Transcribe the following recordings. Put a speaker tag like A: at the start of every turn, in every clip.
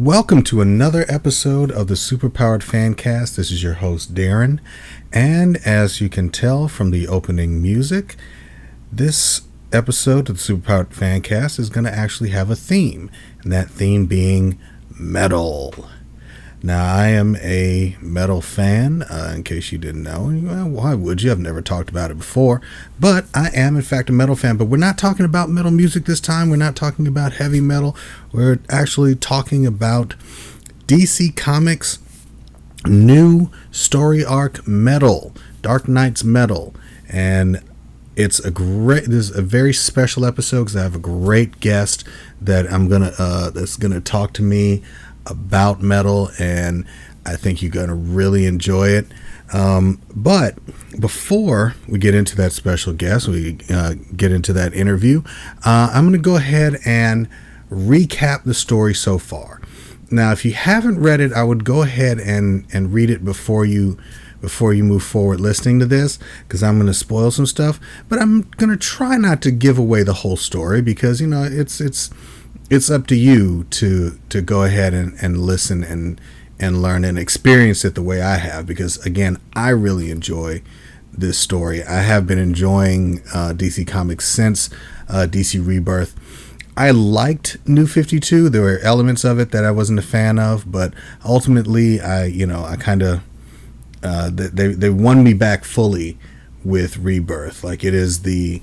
A: Welcome to another episode of the Superpowered Fancast. This is your host, Darren. And as you can tell from the opening music, this episode of the Superpowered Fancast is going to actually have a theme. And that theme being metal. Now, I am a metal fan, in case you didn't know. Well, why would you? I've never talked about it before. But I am, in fact, a metal fan. But we're not talking about metal music this time. We're not talking about heavy metal. We're actually talking about DC Comics' new story arc Metal, Dark Knight's Metal. And this is a very special episode because I have a great guest that that's gonna talk to me about metal, and I think you're going to really enjoy it. But before we get into that special guest, we get into that interview, I'm going to go ahead and recap the story so far. Now, if you haven't read it, I would go ahead and read it before you move forward listening to this, because I'm going to spoil some stuff. But I'm going to try not to give away the whole story, because it's up to you to go ahead and listen and learn and experience it the way I have, because again, I really enjoy this story. I have been enjoying DC Comics since DC Rebirth. I liked New 52. There were elements of it that I wasn't a fan of, but ultimately I kind of they won me back fully with Rebirth. Like it is the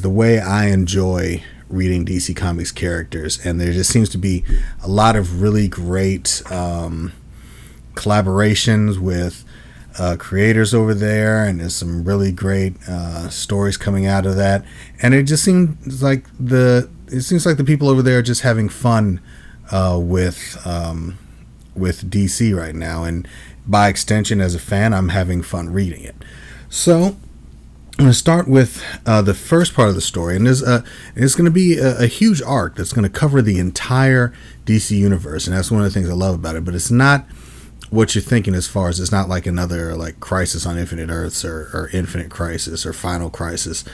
A: way I enjoy reading DC Comics characters, and there just seems to be a lot of really great collaborations with creators over there, and there's some really great stories coming out of that. And it just seems like the people over there are just having fun with DC right now, and by extension, as a fan, I'm having fun reading it. So I'm going to start with the first part of the story, and it's going to be a huge arc that's going to cover the entire DC universe, and that's one of the things I love about it. But it's not what you're thinking, as far as it's not like another like Crisis on Infinite Earths or Infinite Crisis or Final Crisis.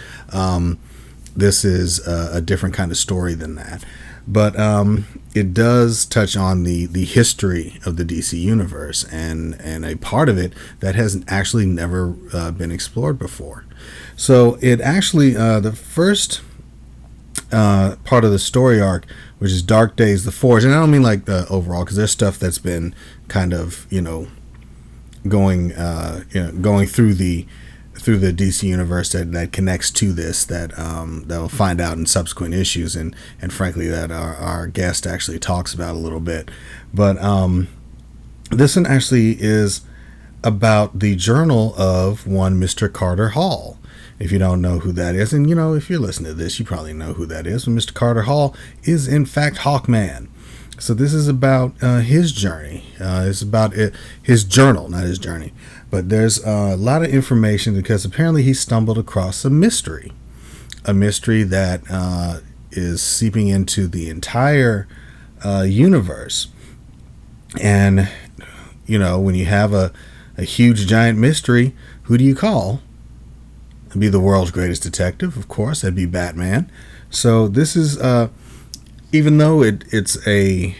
A: This is a different kind of story than that, but it does touch on the history of the DC universe and a part of it that hasn't actually never been explored before. So it actually, the first part of the story arc, which is Dark Days the Forge, and I don't mean like the overall, because there's stuff that's been kind of going through the DC universe that connects to this, that we'll find out in subsequent issues, and frankly that our guest actually talks about a little bit. But this one actually is about the journal of one Mr. Carter Hall. If you don't know who that is, and if you're listening to this, you probably know who that is. But Mr. Carter Hall is in fact Hawkman. So this is about his journey. It's about his journal, not his journey. But there's a lot of information, because apparently he stumbled across a mystery that is seeping into the entire universe. And when you have a huge giant mystery, who do you call? It'd be the world's greatest detective, of course. That'd be Batman. So this is, even though it's a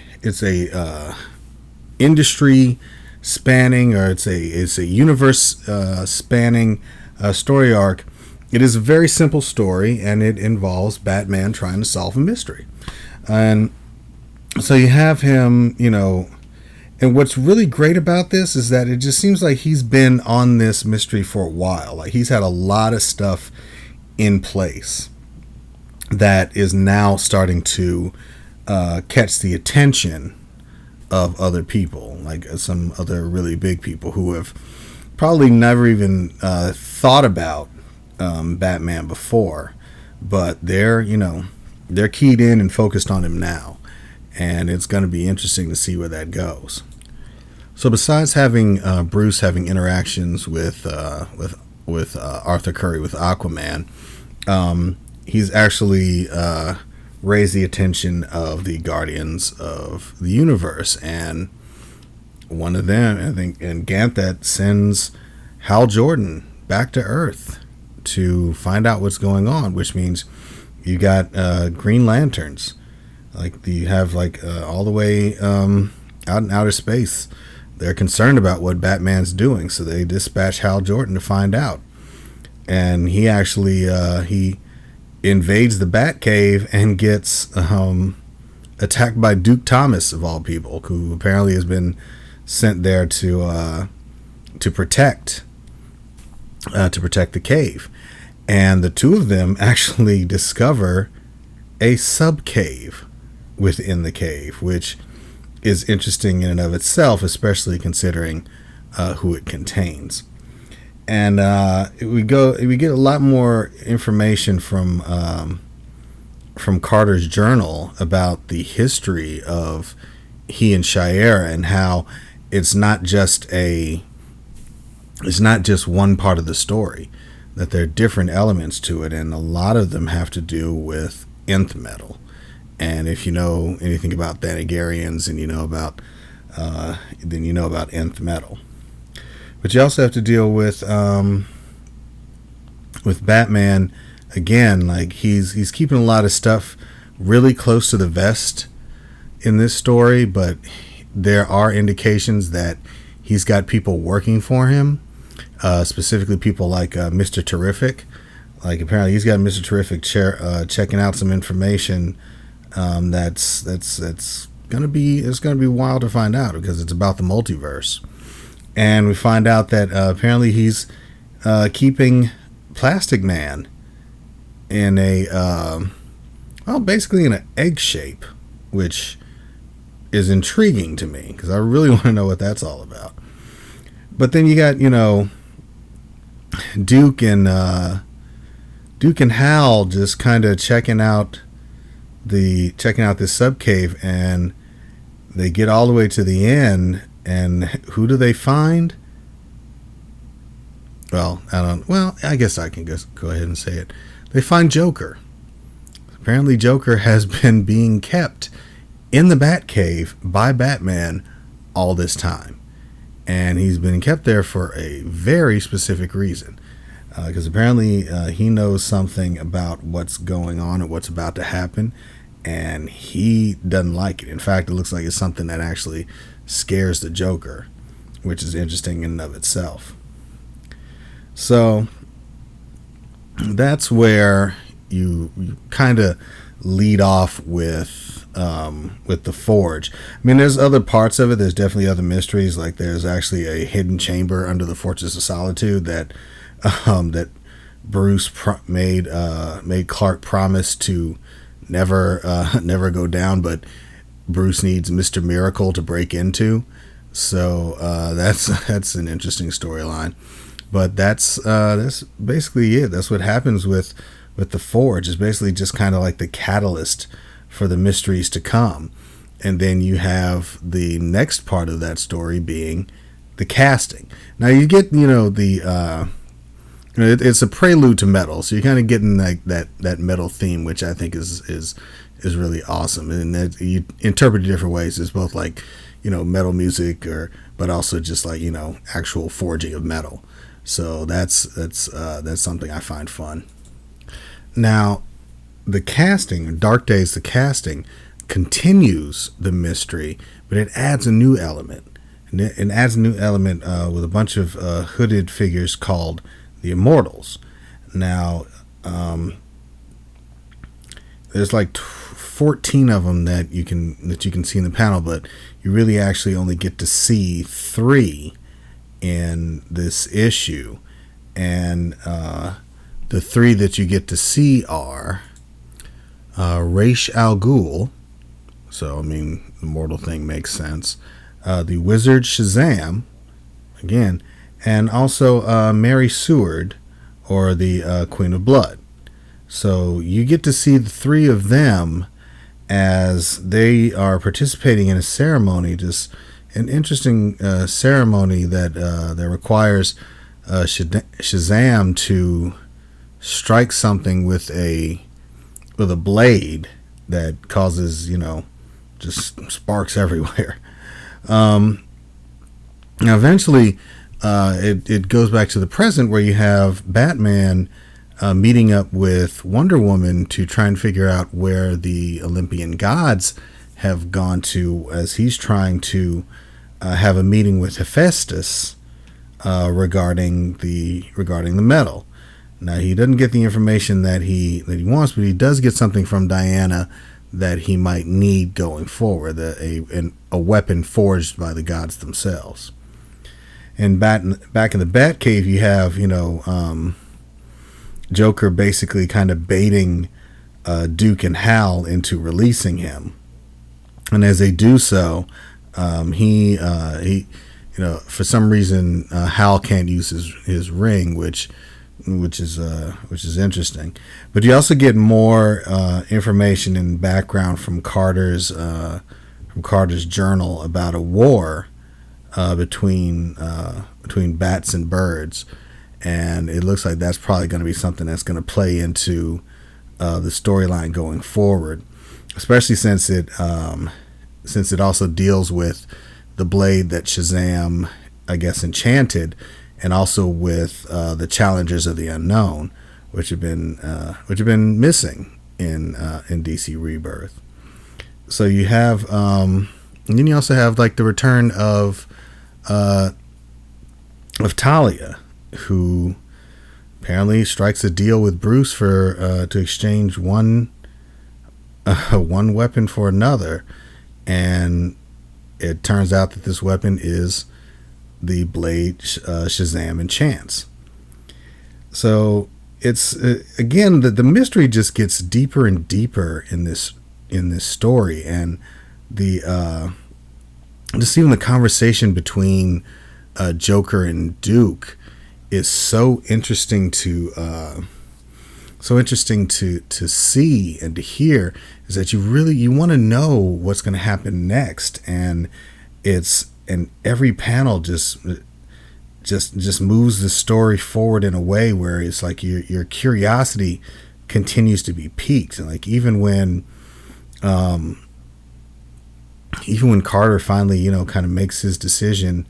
A: industry spanning, or it's a universe spanning story arc, it is a very simple story, and it involves Batman trying to solve a mystery. And so you have him, and what's really great about this is that it just seems like he's been on this mystery for a while. Like he's had a lot of stuff in place that is now starting to catch the attention of other people, like some other really big people who have probably never even thought about Batman before, but they're keyed in and focused on him now, and it's going to be interesting to see where that goes. So besides having Bruce having interactions with Arthur Curry, with Aquaman, he's actually raised the attention of the Guardians of the Universe, and one of them, I think, and Ganthet sends Hal Jordan back to Earth to find out what's going on, which means you got Green Lanterns Like you have all the way out in outer space. They're concerned about what Batman's doing, so they dispatch Hal Jordan to find out. And he actually he invades the Batcave and gets attacked by Duke Thomas of all people, who apparently has been sent there to protect the cave. And the two of them actually discover a sub cave within the cave, which is interesting in and of itself, especially considering who it contains. And we get a lot more information from Carter's journal about the history of he and Shiera, and how it's not just one part of the story, that there are different elements to it, and a lot of them have to do with nth metal. And if you know anything about Thanagarians, and then you know about nth metal. But you also have to deal with Batman again. Like he's keeping a lot of stuff really close to the vest in this story, but there are indications that he's got people working for him, specifically people like Mr. Terrific. Like apparently he's got Mr. Terrific checking out some information that's gonna be wild to find out, because it's about the multiverse. And we find out that apparently he's keeping Plastic Man in basically in an egg shape, which is intriguing to me, because I really want to know what that's all about. But then you got, Duke and Hal just kind of checking out this sub cave, and they get all the way to the end. And who do they find? Well, I guess I can just go ahead and say it. They find Joker. Apparently Joker has been being kept in the Batcave by Batman all this time. And he's been kept there for a very specific reason. Because apparently he knows something about what's going on and what's about to happen. And he doesn't like it. In fact, it looks like it's something that actually scares the Joker, which is interesting in and of itself. So that's where you kind of lead off with the Forge. I mean, there's other parts of it. There's definitely other mysteries. Like there's actually a hidden chamber under the Fortress of Solitude that Bruce made Clark promise to never go down, but Bruce needs Mr. Miracle to break into. So that's an interesting storyline. But that's basically it. That's what happens with the Forge. It's basically just kind of like the catalyst for the mysteries to come. And then you have the next part of that story being the casting. Now you get, it's a prelude to metal, so you're kind of getting like that metal theme, which I think is really awesome, and that you interpret it different ways. It's both like metal music, but also just like actual forging of metal. So that's something I find fun. Now, the casting, Dark Days, the casting continues the mystery, but it adds a new element, and it adds a new element with a bunch of hooded figures called the Immortals. Now, there's like 14 of them that you can see in the panel, but you really actually only get to see 3 in this issue, and the 3 that you get to see are Ra's al Ghul. So I mean, the mortal thing makes sense. The Wizard Shazam, again, and also Mary Seward, or the Queen of Blood. So you get to see the 3 of them as they are participating in a ceremony, just an interesting ceremony that requires Shazam to strike something with a blade that causes just sparks everywhere. Now eventually it goes back to the present, where you have Batman meeting up with Wonder Woman to try and figure out where the Olympian gods have gone to, as he's trying to have a meeting with Hephaestus regarding the metal. Now, he doesn't get the information that he wants, but he does get something from Diana that he might need going forward, a weapon forged by the gods themselves. And back in the Batcave, you have, Joker basically kind of baiting Duke and Hal into releasing him. And as they do so, he for some reason, Hal can't use his ring, which is interesting. But you also get more information and background from Carter's journal about a war between bats and birds, and it looks like that's probably going to be something that's going to play into the storyline going forward, especially since it also deals with the blade that Shazam, I guess, enchanted, and also with the Challengers of the Unknown, which have been missing in DC Rebirth. So you have, and then you also have like the return of Talia, who apparently strikes a deal with Bruce for to exchange one weapon for another, and it turns out that this weapon is the blade Shazam enchants. So it's again, the mystery just gets deeper and deeper in this story, and the just even the conversation between Joker and Duke is so interesting to see and to hear, is that you want to know what's going to happen next, and every panel just moves the story forward in a way where it's like your curiosity continues to be piqued. And like even when Carter finally kind of makes his decision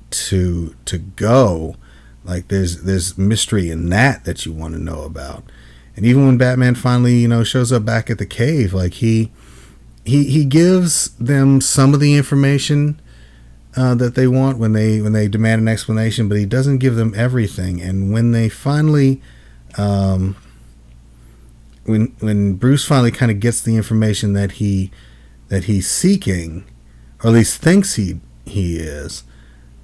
A: to go, like there's mystery in that you want to know about. And even when Batman finally shows up back at the cave, like he gives them some of the information that they want when they demand an explanation, but he doesn't give them everything. And when they finally when Bruce finally kind of gets the information that he's seeking, or at least thinks he is,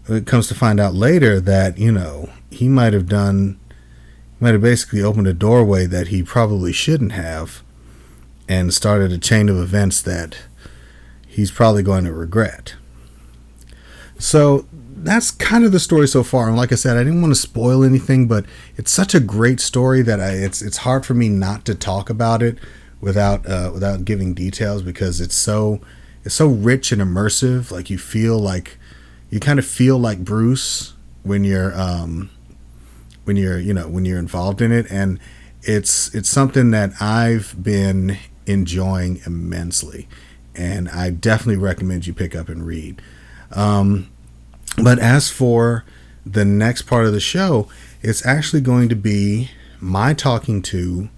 A: it comes to find out later that he might have basically opened a doorway that he probably shouldn't have, and started a chain of events that he's probably going to regret. So that's kind of the story so far. And like I said, I didn't want to spoil anything, but it's such a great story that it's hard for me not to talk about it without giving details, because it's so rich and immersive. Like you kind of feel like Bruce when you're involved in it, and it's something that I've been enjoying immensely, and I definitely recommend you pick up and read. But as for the next part of the show, it's actually going to be my talking to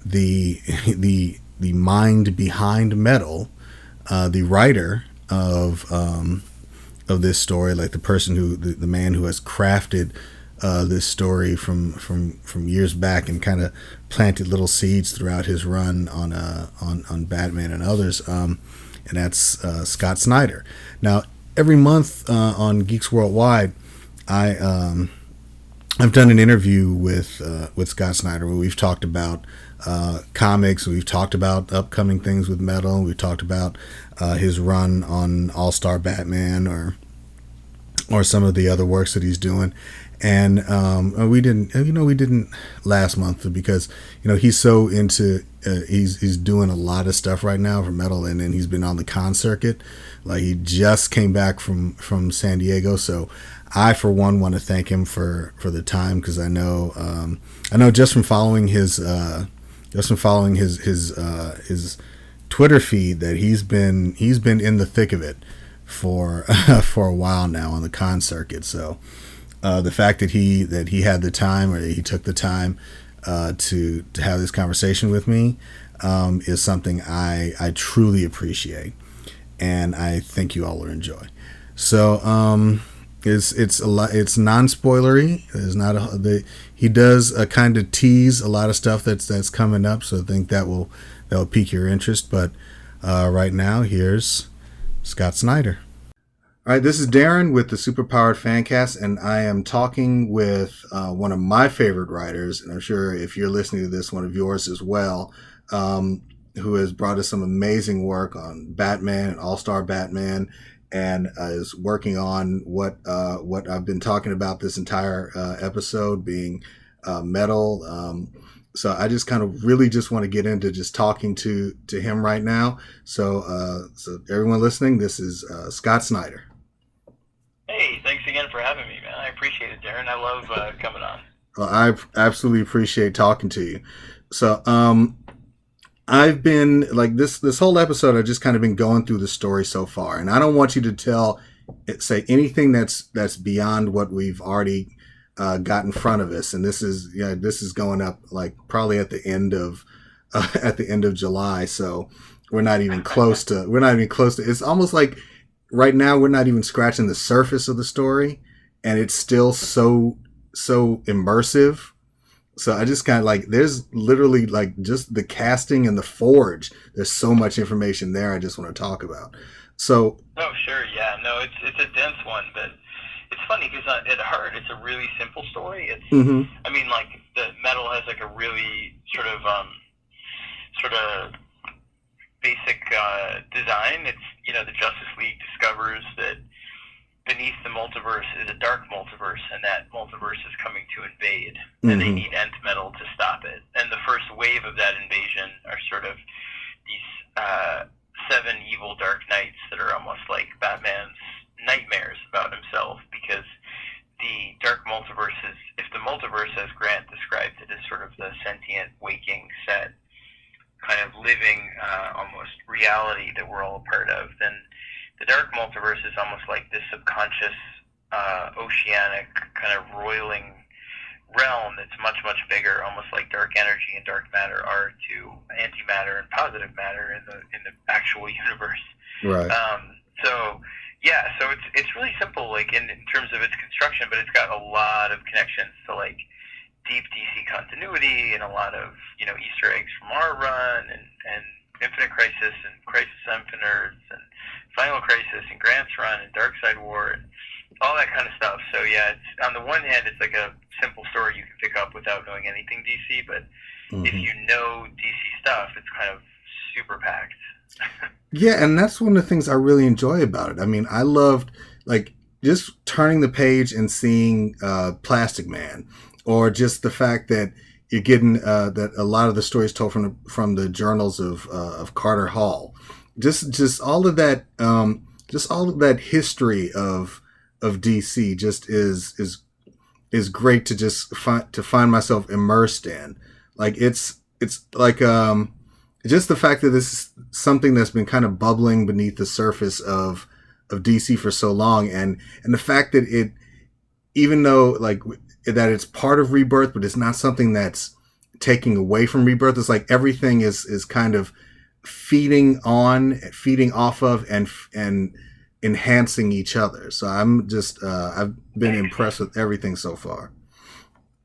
A: the mind behind Metal, the writer of this story, like the person the man who has crafted this story from years back and kind of planted little seeds throughout his run on Batman and others, and that's Scott Snyder. Now, every month on Geeks Worldwide, I've done an interview with Scott Snyder where we've talked about comics, we've talked about upcoming things with Metal, we've talked about his run on All-Star Batman or some of the other works that he's doing. And we didn't last month because he's so into he's doing a lot of stuff right now for Metal, and then he's been on the con circuit. Like he just came back from San Diego, so I for one want to thank him for the time, because I know just from following his Twitter feed that he's been in the thick of it for for a while now on the con circuit. So The fact that he had the time, or he took the time to have this conversation with me, is something I truly appreciate, and I think you all will enjoy. So it's a lot. It's non-spoilery. There's not he does a kind of tease a lot of stuff that's coming up. So I think that will pique your interest. But right now, here's Scott Snyder. All right, this is Darren with the Superpowered Fancast, and I am talking with one of my favorite writers, and I'm sure if you're listening to this, one of yours as well, who has brought us some amazing work on Batman and All-Star Batman, and is working on what I've been talking about this entire episode, being metal. So I just kind of really just want to get into just talking to him right now. So everyone listening, this is Scott Snyder.
B: Hey, thanks again for having me, man. I appreciate it, Darren. I love coming on.
A: Well, I absolutely appreciate talking to you. So, I've been like this whole episode. I've just kind of been going through the story so far, and I don't want you to say anything that's beyond what we've already got in front of us. And this is going up like probably at the end of July. So we're not even close to. It's almost like right now we're not even scratching the surface of the story, and it's still so immersive. So I just kind of like, there's literally like just the casting and the forge. There's so much information there I just want to talk about. So.
B: Oh, sure. Yeah. No, it's a dense one, but it's funny because at heart, it's a really simple story. It's, I mean, like the metal has like a really sort of basic design. It's, the Justice League discovers that beneath the multiverse is a dark multiverse, and that multiverse is coming to invade, and they need Nth Metal to stop it. And the first wave of that invasion are sort of these 7 evil Dark Knights that are almost like Batman's nightmares about himself, because the dark multiverse is, if the multiverse, as Grant described it, is sort of the sentient, waking set, kind of living almost reality that we're all a part of, then the dark multiverse is almost like this subconscious, oceanic, kind of roiling realm that's much, much bigger, almost like dark energy and dark matter are to antimatter and positive matter in the actual universe.
A: Right.
B: So it's really simple, like in terms of its construction, but it's got a lot of connections to like deep DC continuity and a lot of Easter eggs from our run and Infinite Crisis and Crisis Infinite and Final Crisis and Grant's run and Darkseid War and all that kind of stuff. So yeah, it's, on the one hand, it's like a simple story you can pick up without knowing anything DC, but if you know DC stuff, it's kind of super packed.
A: Yeah, and that's one of the things I really enjoy about it. I mean, I loved like just turning the page and seeing Plastic Man, or just the fact that you're getting that a lot of the stories told from the journals of Carter Hall. Just all of that, history of DC just is great to just find myself immersed in. Like it's like just the fact that this is something that's been kind of bubbling beneath the surface of DC for so long, and the fact that it, even though like that it's part of Rebirth, but it's not something that's taking away from Rebirth. It's like everything is kind of feeding off of and enhancing each other. So I'm just I've been impressed with everything so far.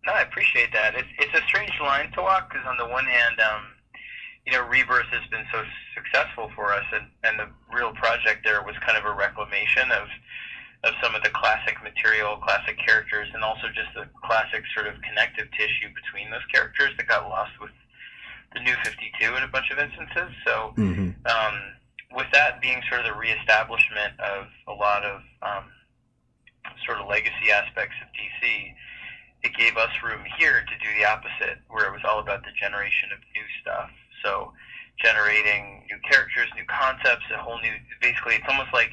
B: No, I appreciate that. It's a strange line to walk, because on the one hand, Rebirth has been so successful for us, and the real project there was kind of a reclamation of some of the classic material, classic characters, and also just the classic sort of connective tissue between those characters that got lost with the New 52 in a bunch of instances. So with that being sort of the reestablishment of a lot of sort of legacy aspects of DC, it gave us room here to do the opposite, where it was all about the generation of new stuff. So generating new characters, new concepts, a whole new, basically it's almost like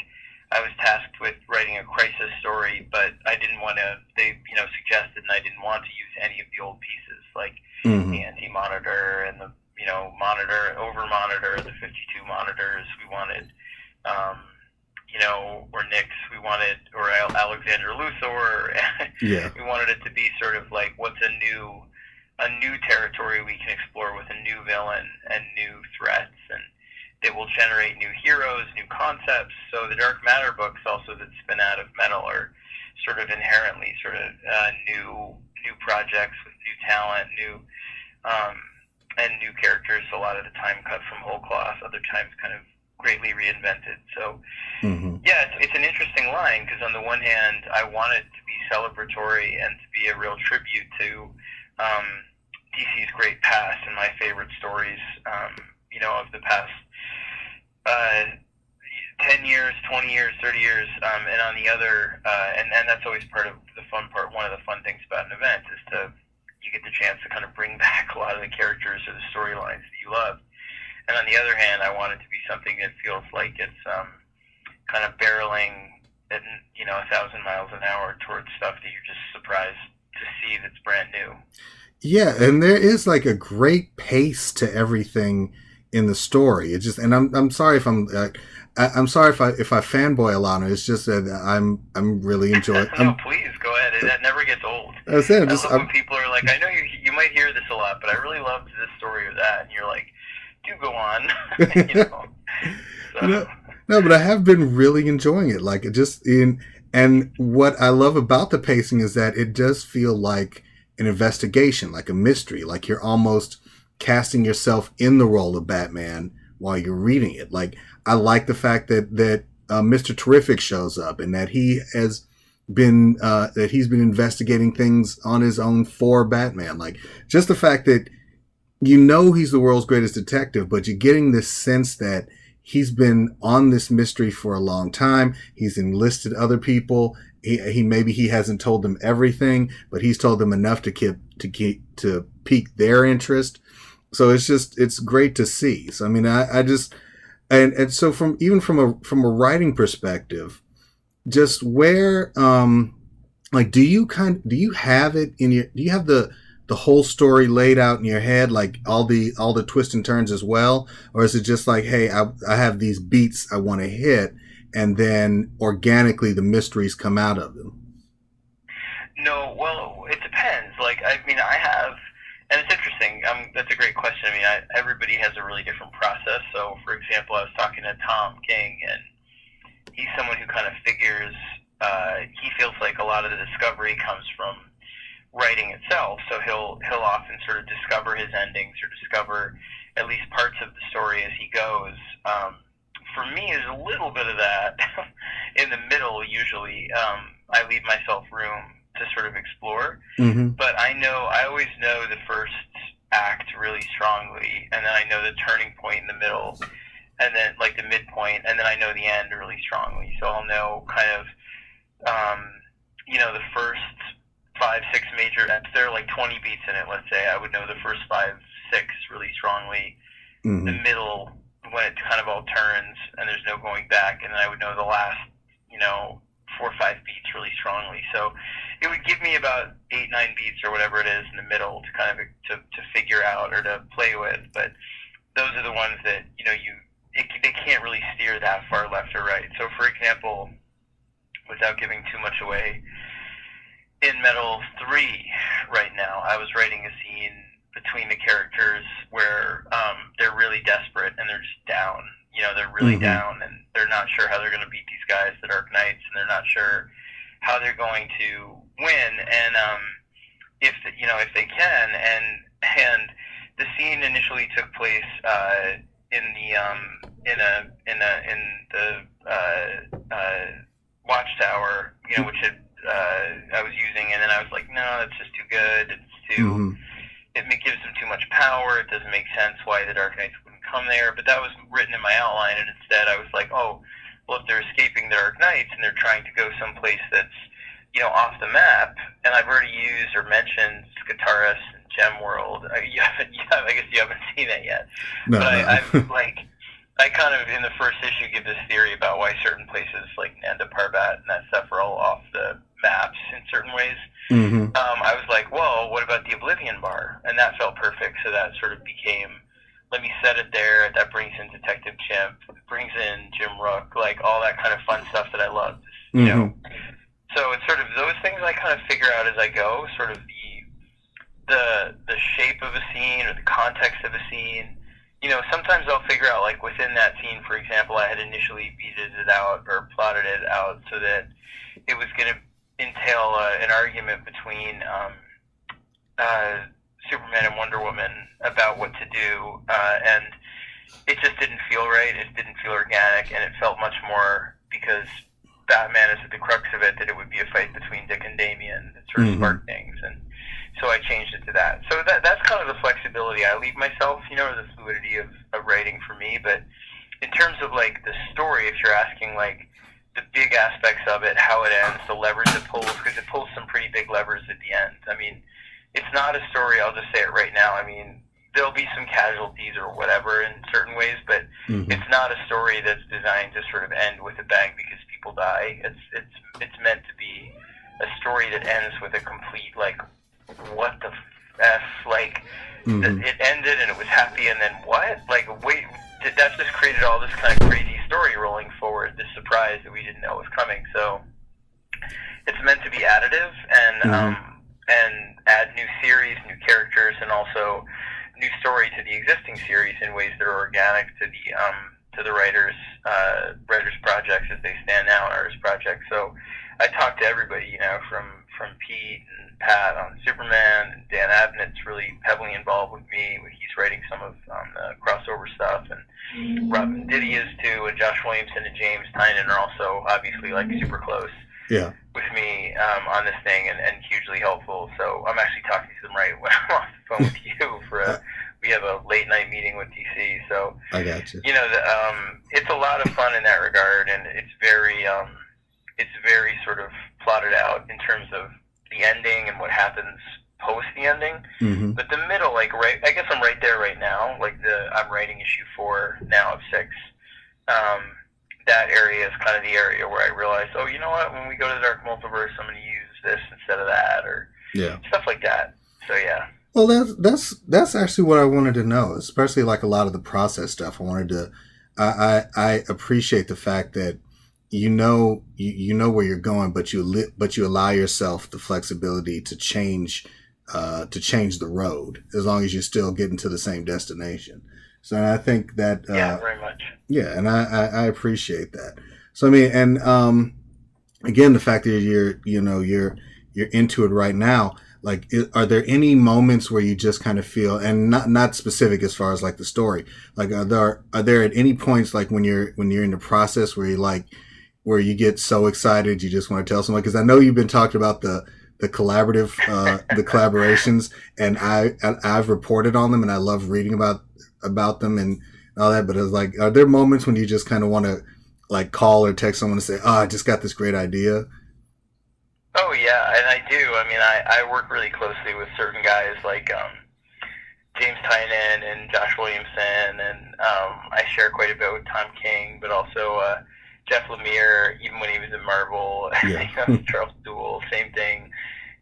B: I was tasked with writing a crisis story, but I didn't want to, they suggested, and I didn't want to use any of the old pieces, like the anti-monitor and the, monitor, over-monitor, the 52 monitors. We wanted, or Nyx, we wanted, or Alexander Luthor,
A: Yeah.
B: We wanted it to be sort of like what's a new territory we can explore with a new villain and new threats, and that will generate new heroes, new concepts. So the Dark Matter books also that spin out of Metal are sort of inherently sort of new projects with new talent, new um, and new characters. A lot of the time cut from whole cloth, other times kind of greatly reinvented. So
A: Mm-hmm.
B: yeah, it's an interesting line because on the one hand, I want it to be celebratory and to be a real tribute to um, DC's great past and my favorite stories, of the past uh, 10 years, 20 years, 30 years, and on the other, and that's always part of the fun part. One of the fun things about an event is you get the chance to kind of bring back a lot of the characters or the storylines that you love. And on the other hand, I want it to be something that feels like it's kind of barreling at 1,000 miles an hour towards stuff that you're just surprised to see that's brand new.
A: Yeah, and there is like a great pace to everything in the story. It's just, and I'm sorry if I'm sorry if I fanboy a lot. It's just that I'm really enjoying.
B: No, please go ahead. That never gets old.
A: I said,
B: I love when people are like, I know you might hear this a lot, but I really loved this story or that, and you're like, do go on. So.
A: No, but I have been really enjoying it. Like it just in, and what I love about the pacing is that it does feel like an investigation, like a mystery, like you're almost casting yourself in the role of Batman while you're reading it. Like I like the fact that Mr. Terrific shows up and that he has been that he's been investigating things on his own for Batman. Like just the fact that he's the world's greatest detective, but you're getting this sense that he's been on this mystery for a long time. He's enlisted other people. He maybe he hasn't told them everything, but he's told them enough to pique their interest. So it's great to see. So I mean, I just and so from a writing perspective, just where like do you have it in your do you have the whole story laid out in your head, like all the twists and turns as well, or is it just like, hey, I have these beats I want to hit, and then organically the mysteries come out of them?
B: No, well, it depends. Like, I mean, I have, and it's interesting. That's a great question. I mean, everybody has a really different process. So, for example, I was talking to Tom King, and he's someone who kind of figures. He feels like a lot of the discovery comes from writing itself. So he'll often sort of discover his endings or discover at least parts of the story as he goes. For me, there's a little bit of that in the middle. Usually, I leave myself room to sort of explore.
A: Mm-hmm.
B: But I always know the first act really strongly, and then I know the turning point in the middle, and then like the midpoint, and then I know the end really strongly. So I'll know kind of, the first 5, 6 major. If there are like 20 beats in it, let's say, I would know the first 5, 6 really strongly.
A: Mm-hmm.
B: The middle, when it kind of all turns and there's no going back, and then I would know the last, 4 or 5 beats really strongly. So it would give me about 8, 9 beats or whatever it is in the middle to kind of to figure out or to play with. But those are the ones that they can't really steer that far left or right. So for example, without giving too much away, in Metal 3 right now, I was writing a scene between the characters where they're really desperate and they're just down. They're really
A: Mm-hmm.
B: down and they're not sure how they're going to beat these guys, the Dark Knights, and they're not sure how they're going to win. And if they can, and the scene initially took place in the Watchtower, which had I was using, and then I was like, no, that's just too good. It's too.
A: Mm-hmm.
B: It gives them too much power. It doesn't make sense why the Dark Knights wouldn't come there. But that was written in my outline, and instead I was like, oh, well, if they're escaping the Dark Knights and they're trying to go someplace that's off the map, and I've already used or mentioned Skataris and Gem World. I guess you haven't seen it yet,
A: No,
B: but
A: no.
B: I kind of in the first issue give this theory about why certain places like Nanda Parbat and that stuff are all off the maps in certain ways.
A: Mm-hmm.
B: I was like, well, what about the Oblivion Bar? And that felt perfect, so that sort of became, let me set it there. That brings in Detective Chimp, brings in Jim Rook, like all that kind of fun stuff that I loved.
A: Mm-hmm.
B: So it's sort of those things I kind of figure out as I go, sort of the shape of a scene or the context of a scene. You know, sometimes I'll figure out, like, within that scene, for example, I had initially beated it out or plotted it out so that it was going to entail an argument between uh, Superman and Wonder Woman about what to do, and it just didn't feel right. It didn't feel organic, and it felt much more because Batman is at the crux of it that it would be a fight between Dick and Damian that sort of sparked things, and so I changed it to that. So that's kind of the flexibility I leave myself, you know, or the fluidity of writing for me. But in terms of, like, the story, if you're asking, like, the big aspects of it, how it ends, the levers it pulls, because it pulls some pretty big levers at the end. I mean, it's not a story, I'll just say it right now. I mean, there'll be some casualties or whatever in certain ways, but it's not a story that's designed to sort of end with a bang because people die. It's meant to be a story that ends with a complete, like, what the f, like, it ended and it was happy, and then what? Like, wait, that just created all this kind of crazy story rolling forward, this surprise that we didn't know was coming. So it's meant to be additive and add new series, new characters, and also new story to the existing series in ways that are organic to the writers projects as they stand now, and artist projects. So I talked to everybody, you know, from Pete and Pat on Superman, and Dan Abnett's really heavily involved with me. He's writing some of the crossover stuff, and Robin Diddy is too, and Josh Williamson and James Tynion are also obviously, like, super close with me on this thing, and hugely helpful. So I'm actually talking to them right when I'm off the phone with you for we have a late night meeting with DC. So
A: I got you.
B: You know, it's a lot of fun in that regard, and it's very sort of plotted out in terms of the ending and what happens post the ending. But the middle, like, right, I guess I'm right there right now. Like, I'm writing issue 4 now of 6. That area is kind of the area where I realize, oh, you know what? When we go to the Dark Multiverse, I'm going to use this instead of that, or stuff like that. So yeah.
A: Well, that's actually what I wanted to know, especially, like, a lot of the process stuff. I wanted to. I appreciate the fact that you know where you're going, but you allow yourself the flexibility to change the road as long as you're still getting to the same destination. So I think that
B: very much.
A: Yeah, and I appreciate that. So I mean, and again, the fact that you're into it right now. Like, are there any moments where you just kind of feel, and not specific as far as, like, the story, like, are there at any points, like, when you're in the process where where you get so excited you just want to tell someone? Because I know you've been talking about the collaborative the collaborations, and I've reported on them, and I love reading about them and all that. But it's like, are there moments when you just kind of want to, like, call or text someone and say, "Oh, I just got this great idea"?
B: Oh yeah, and I do. I mean, I work really closely with certain guys like James Tynion and Josh Williamson, and I share quite a bit with Tom King, but also Jeff Lemire, even when he was at Marvel.
A: Yeah.
B: Charles Duell, same thing.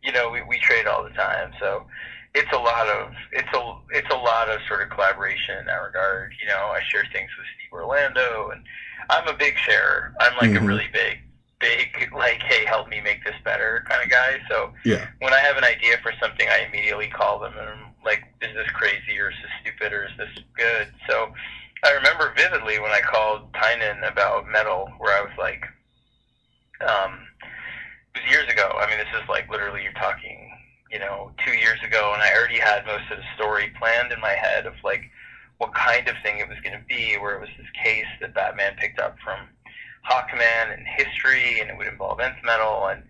B: You know, we trade all the time, so it's a lot of sort of collaboration in that regard. You know, I share things with Steve Orlando, and I'm a big sharer. I'm like a really big, like, hey, help me make this better kind of guy. So when I have an idea for something, I immediately call them, and I'm like, is this crazy, or is this stupid, or is this good? So I remember vividly when I called Tynion about Metal, where I was like, it was years ago. I mean, this is, like, literally, you're talking, you know, 2 years ago, and I already had most of the story planned in my head of, like, what kind of thing it was going to be, where it was this case that Batman picked up from Hawkman and history, and it would involve nth metal, and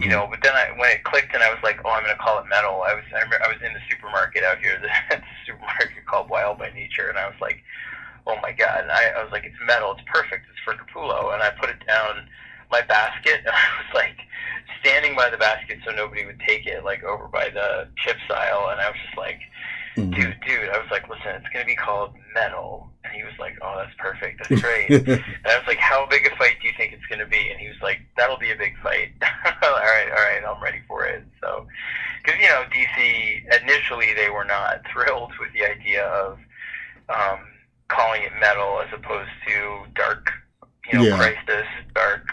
B: you know. But then when it clicked, and I was like, oh, I'm going to call it Metal. I was in the supermarket out here, the supermarket called Wild by Nature, and I was like, oh my god! And I was like, it's Metal. It's perfect. It's for Capullo. And I put it down my basket, and I was like standing by the basket so nobody would take it, like, over by the chips aisle, and I was just like, dude, I was like, listen, it's going to be called Metal. And he was like, oh, that's perfect. That's great. And I was like, how big a fight do you think it's going to be? And he was like, that'll be a big fight. all right, I'm ready for it. So, because, you know, DC, initially they were not thrilled with the idea of calling it Metal as opposed to Dark, you know, Crisis, Dark,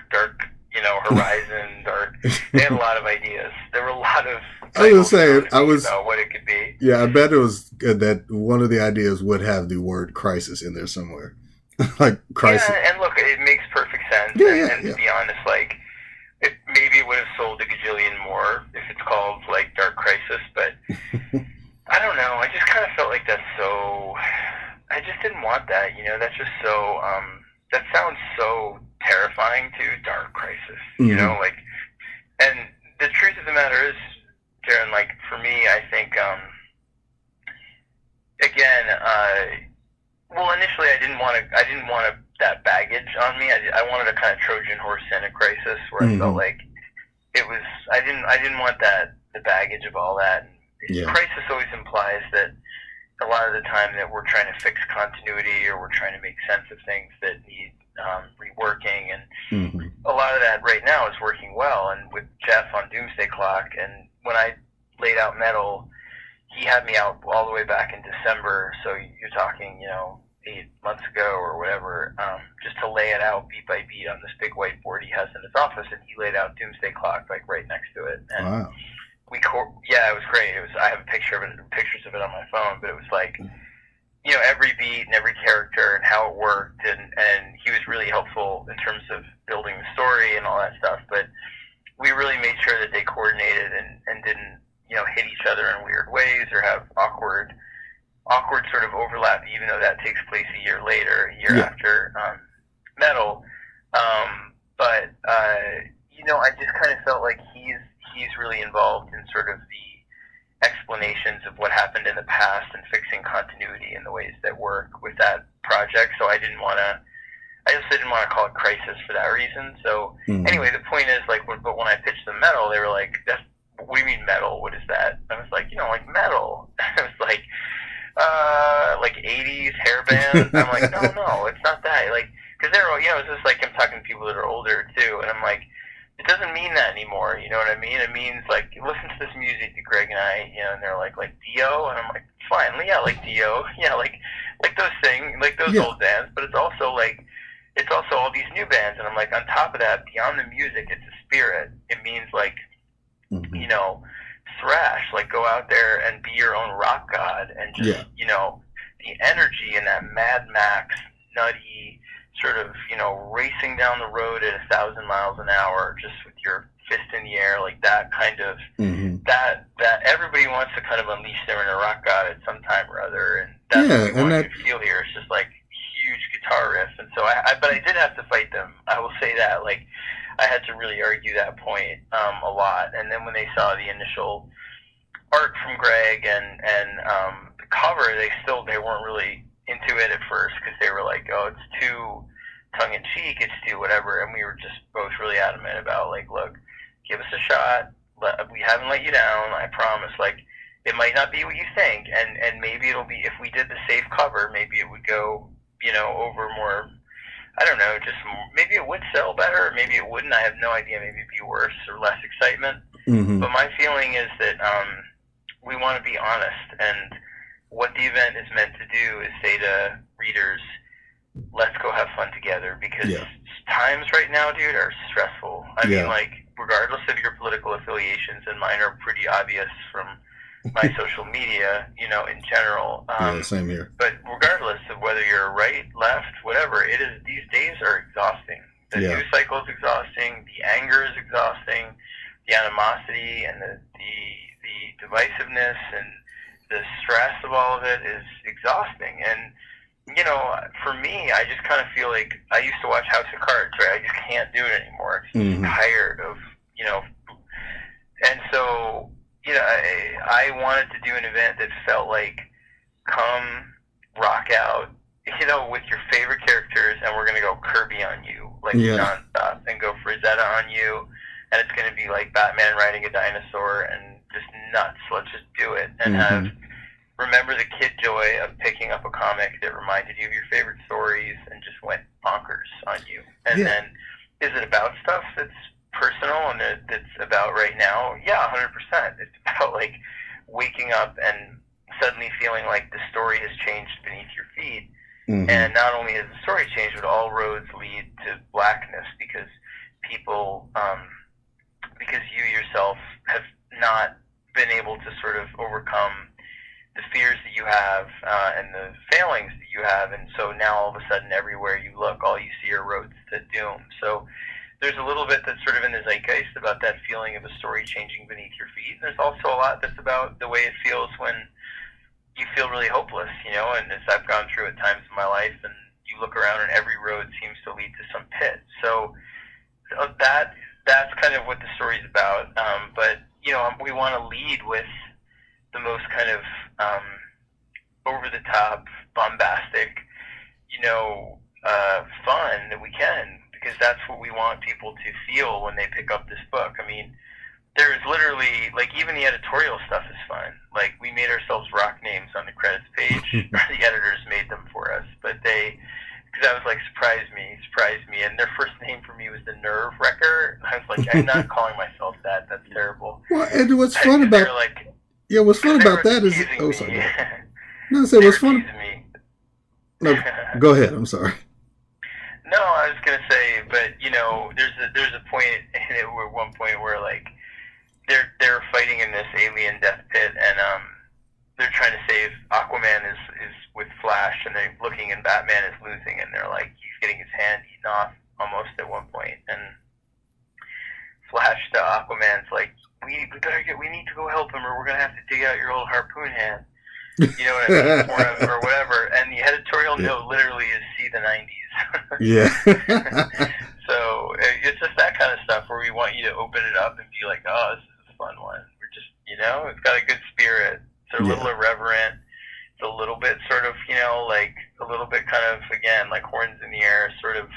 B: Horizon, or they had a lot of ideas. There were a lot of
A: I was
B: titles
A: saying,
B: about what it could be.
A: yeah, I bet it was that one of the ideas would have the word crisis in there somewhere. Like crisis.
B: Yeah, and look, it makes perfect sense.
A: Yeah,
B: And to be honest, like, maybe it would have sold a gajillion more if it's called like Dark Crisis, but I don't know. I just kind of felt like that's so. I just didn't want that. That's just so. That sounds so terrifying to Dark Crisis.
A: Mm-hmm.
B: Like, and the truth of the matter is, Darren, like for me, I think, again, well, initially I didn't want to. That baggage on me. I wanted a kind of Trojan horse in a crisis where I felt like it was. I didn't want the baggage of all that.
A: Yeah.
B: Crisis always implies that a lot of the time that we're trying to fix continuity or we're trying to make sense of things that need reworking, and a lot of that right now is working well. And with Jeff on Doomsday Clock, and when I laid out Metal, he had me out all the way back in December, so you're talking 8 months ago or whatever, just to lay it out beat by beat on this big whiteboard he has in his office, and he laid out Doomsday Clock like right next to it. And
A: wow.
B: Yeah, it was great. I have pictures of it on my phone, but it was like, every beat and every character and how it worked, and he was really helpful in terms of building the story and all that stuff. But we really made sure that they coordinated and didn't, hit each other in weird ways or have awkward sort of overlap, even though that takes place a year after Metal. But I just kind of felt like he's really involved in sort of the explanations of what happened in the past and fixing continuity in the ways that work with that project. So I just didn't want to call it Crisis for that reason. So anyway, the point is, like, but when I pitched them Metal, they were like, what do you mean Metal? What is that? I was like, like metal. I was like 80s hair band. I'm like, no, it's not that. Like, because they're, it's just like I'm talking to people that are older too, and I'm like, it doesn't mean that anymore. You know what I mean? It means like, listen to this music that Greg and I, and they're like Dio, and I'm like, fine, yeah, like Dio, yeah, like those things, like those old bands. But it's also all these new bands, and I'm like, on top of that, beyond the music, it's a spirit. It means like, thrash, like go out there and be your own rock god, and just the energy and that Mad Max nutty sort of racing down the road at 1,000 miles an hour just with your fist in the air, like that kind of that everybody wants to kind of unleash their inner rock god at some time or other, and that's what we want you to feel here. It's just like huge guitar riff. And so but I did have to fight them, I will say that. Like, I had to really argue that point a lot. And then when they saw the initial art from Greg and the cover, they weren't really into it at first, because they were like, oh, it's too tongue-in-cheek, it's too whatever. And we were just both really adamant about, like, look, give us a shot. We haven't let you down, I promise. Like, it might not be what you think, and maybe it'll be, if we did the safe cover, maybe it would go, over more, I don't know, just maybe it would sell better, maybe it wouldn't. I have no idea. Maybe it'd be worse or less excitement. But my feeling is that we want to be honest, and what the event is meant to do is say to readers, let's go have fun together, because times right now, dude, are stressful. I mean, like, regardless of your political affiliations, and mine are pretty obvious from my social media, in general.
A: Same here.
B: But regardless of whether you're right, left, whatever, it is, these days are exhausting. The news cycle is exhausting. The anger is exhausting. The animosity and the divisiveness and the stress of all of it is exhausting. And, for me, I just kind of feel like I used to watch House of Cards, right? I just can't do it anymore. I'm tired of, and so, I wanted to do an event that felt like, come rock out, with your favorite characters, and we're going to go Kirby on you, like nonstop, and go Frazetta on you, and it's going to be like Batman riding a dinosaur, and just nuts. Let's just do it, and remember the kid joy of picking up a comic that reminded you of your favorite stories and just went bonkers on you. And then, is it about stuff that's personal and that's about right now? Yeah, 100%. It's about, like, waking up and suddenly feeling like the story has changed beneath your feet. And not only has the story changed, but all roads lead to blackness, because people, because you yourself have not been able to sort of overcome the fears that you have and the failings that you have, and so now all of a sudden everywhere you look, all you see are roads to doom. So there's a little bit that's sort of in the zeitgeist about that feeling of a story changing beneath your feet. And there's also a lot that's about the way it feels when you feel really hopeless, and as I've gone through at times in my life, and you look around and every road seems to lead to some pit. So that's kind of what the story's about. But we want to lead with the most kind of over the top, bombastic, fun that we can, because that's what we want people to feel when they pick up this book. I mean, there's literally, like, even the editorial stuff is fun. Like, we made ourselves rock names on the credits page. The editors made them for us, but because I was like, surprise me, and their first name for me was the Nerve Wrecker. And I was like, I'm not calling myself that. That's terrible.
A: Well, and what's fun about what's fun about that is, sorry. No, say what's fun. No, go ahead. I'm sorry.
B: No, I was gonna say, but there's a point at one point where like they're fighting in this alien death pit, and they're trying to save Aquaman is with Flash, and they're looking, and Batman is losing, and they're like, he's getting his hand eaten off almost at one point, and Flash to Aquaman's like, we need to go help him, or we're gonna have to dig out your old harpoon hand. You know what I mean? or whatever. And the editorial note literally is see the 90s.
A: Yeah.
B: So it's just that kind of stuff where we want you to open it up and be like, oh, this is a fun one. We're just, it's got a good spirit. It's a little irreverent. It's a little bit sort of, like a little bit kind of, again, like horns in the air, sort of,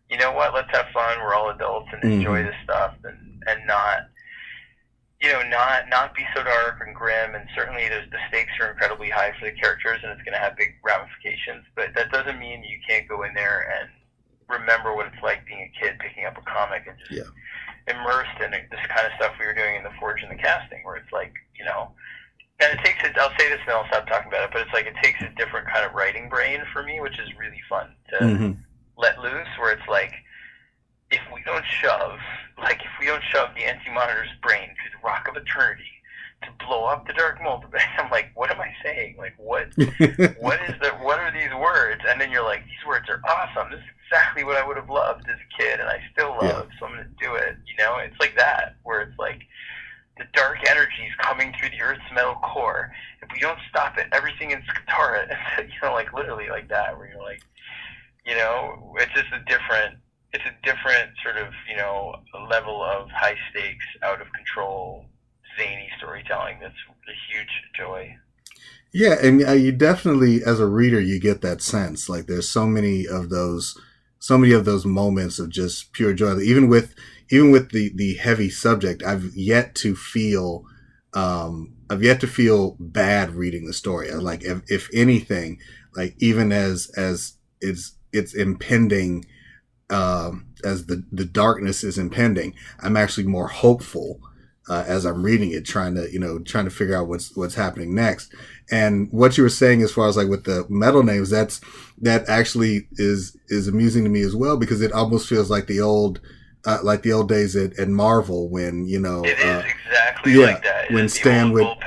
B: you know what, let's have fun. We're all adults and enjoy this stuff and not, not be so dark and grim. And certainly the stakes are incredibly high for the characters, and it's going to have big ramifications. But that doesn't mean you can't go in there and remember what it's like being a kid picking up a comic and just immersed in this kind of stuff we were doing in the Forge and the Casting, where it's like, and it takes I'll say this and then I'll stop talking about it, but it's like it takes a different kind of writing brain for me, which is really fun to let loose, where it's like, if we don't shove the Anti-Monitor's brain through the rock of eternity to blow up the dark multiverse, I'm like, what am I saying? Like, what are these words? And then you're like, these words are awesome. This is exactly what I would have loved as a kid, and I still love, so I'm going to do it. It's like that, where it's like, the dark energy is coming through the Earth's metal core. If we don't stop it, everything in Skatara, like literally like that, where you're like, it's just a different sort of, level of high stakes, out of control, zany storytelling that's a huge joy.
A: Yeah, and you definitely, as a reader, you get that sense. Like, there's so many of those moments of just pure joy. Even with the heavy subject, I've yet to feel bad reading the story. Like, if anything, like, even as it's impending, as the darkness is impending, I'm actually more hopeful as I'm reading it, trying to figure out what's happening next. And what you were saying as far as like with the metal names, that actually is amusing to me as well, because it almost feels like the old days at Marvel, when
B: it is exactly like that.
A: When Stan would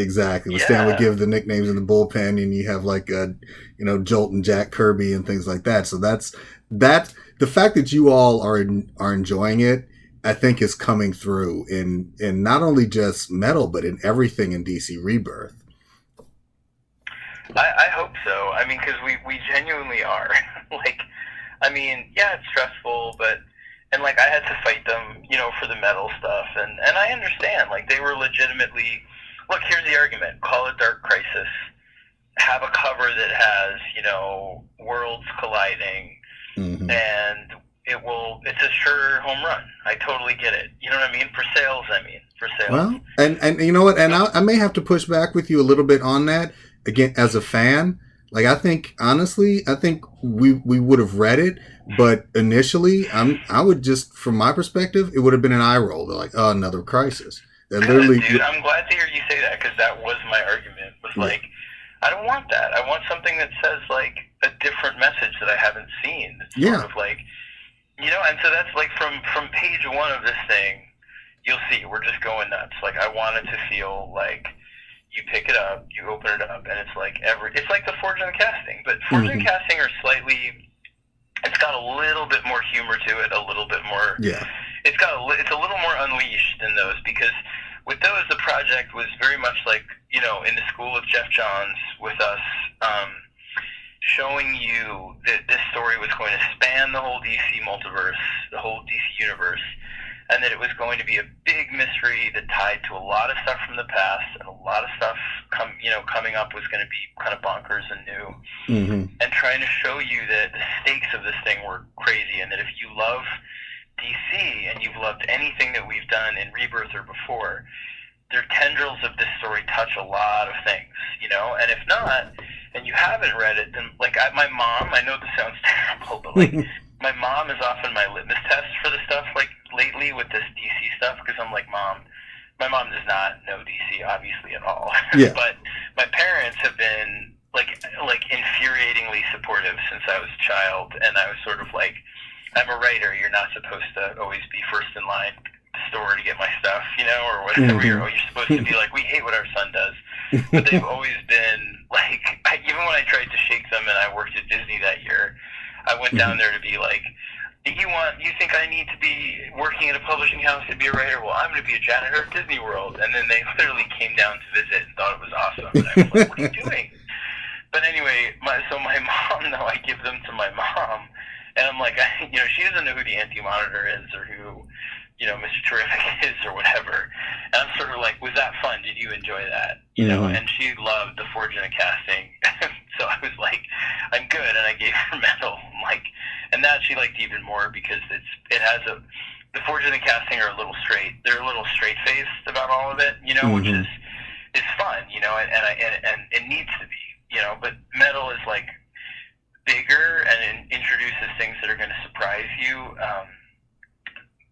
A: Stan would give the nicknames in the bullpen, and you have like Jolt and Jack Kirby and things like that. So that's the fact that you all are enjoying it, I think, is coming through in not only just metal, but in everything in DC Rebirth.
B: I hope so. I mean, because we genuinely are. Like, I mean, yeah, it's stressful, and like, I had to fight them, for the metal stuff, and I understand. Like, they were legitimately, look, here's the argument: call it Dark Crisis, have a cover that has, worlds colliding, and it's a sure home run. I totally get it. You know what I mean? For sales. Well,
A: and you know what? And I may have to push back with you a little bit on that. Again, as a fan, like, I think we would have read it, but initially, I would just, from my perspective, it would have been an eye roll. They're like, oh, another Crisis. They're literally.
B: Dude, I'm glad to hear you say that, because that was my argument. Was like, I don't want that. I want something that says like a different message that I haven't seen. It's sort of like, and so that's like from page one of this thing, you'll see we're just going nuts. Like I want it to feel like you pick it up, you open it up, and it's like it's like the Forge and the Casting, but Forge and the Casting are slightly. It's got a little bit more humor to it, a little bit more.
A: Yeah.
B: It's a little more unleashed than those, because with those the project was very much like, you know, in the school of Jeff Johns with us, showing you that this story was going to span the whole DC multiverse, the whole DC universe, and that it was going to be a big mystery that tied to a lot of stuff from the past, and a lot of stuff coming up was going to be kind of bonkers and new, and trying to show you that the stakes of this thing were crazy, and that if you love DC and you've loved anything that we've done in Rebirth or before, their tendrils of this story touch a lot of things, you know. And if not, and you haven't read it, then like my mom, I know this sounds terrible, but like my mom is often my litmus test for the stuff like lately with this DC stuff, because I'm like, Mom, my mom does not know DC obviously at all,
A: yeah.
B: But my parents have been like infuriatingly supportive since I was a child, and I was sort of like, I'm a writer, you're not supposed to always be first in line at the store to get my stuff, you know, or whatever. You're supposed to be like, we hate what our son does. But they've always been like, even when I tried to shake them and I worked at Disney that year, I went down there to be like, you think I need to be working at a publishing house to be a writer? Well, I'm going to be a janitor at Disney World. And then they literally came down to visit and thought it was awesome. And I was like, what are you doing? But anyway, so my mom, though, I give them to my mom. And I'm like, she doesn't know who the Anti-Monitor is, or who, Mr. Terrific is, or whatever. And I'm sort of like, was that fun? Did you enjoy that? You know, and she loved the Forge and the Casting. So I was like, I'm good. And I gave her Metal. And that she liked even more, because the Forge and the Casting are a little straight. They're a little straight-faced about all of it, which is fun, and it needs to be, but Metal is like bigger, and it introduces things that are going to surprise you,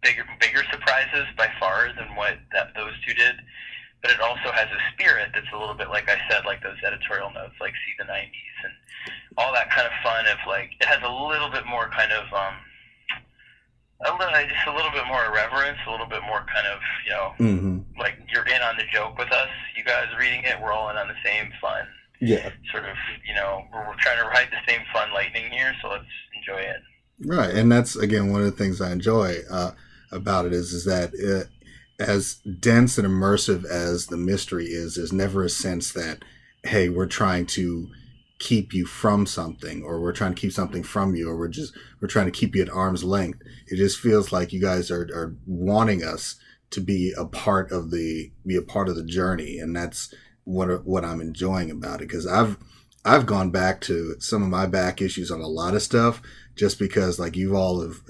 B: bigger surprises by far than what those two did. But it also has a spirit that's a little bit, like I said, like those editorial notes, like see the 90s and all that kind of fun of like, it has a little bit more kind of, just a little bit more irreverence, a little bit more kind of, like you're in on the joke with us, you guys reading it, we're all in on the same fun.
A: Yeah.
B: Sort of, we're trying to ride the same fun lightning here, so let's enjoy it.
A: Right, and that's, again, one of the things I enjoy about it is that as dense and immersive as the mystery is, there's never a sense that, hey, we're trying to keep you from something, or we're trying to keep something from you, or we're trying to keep you at arm's length. It just feels like you guys are wanting us to be a part of the journey, and that's what I'm enjoying about it, because I've gone back to some of my back issues on a lot of stuff just because, like, you've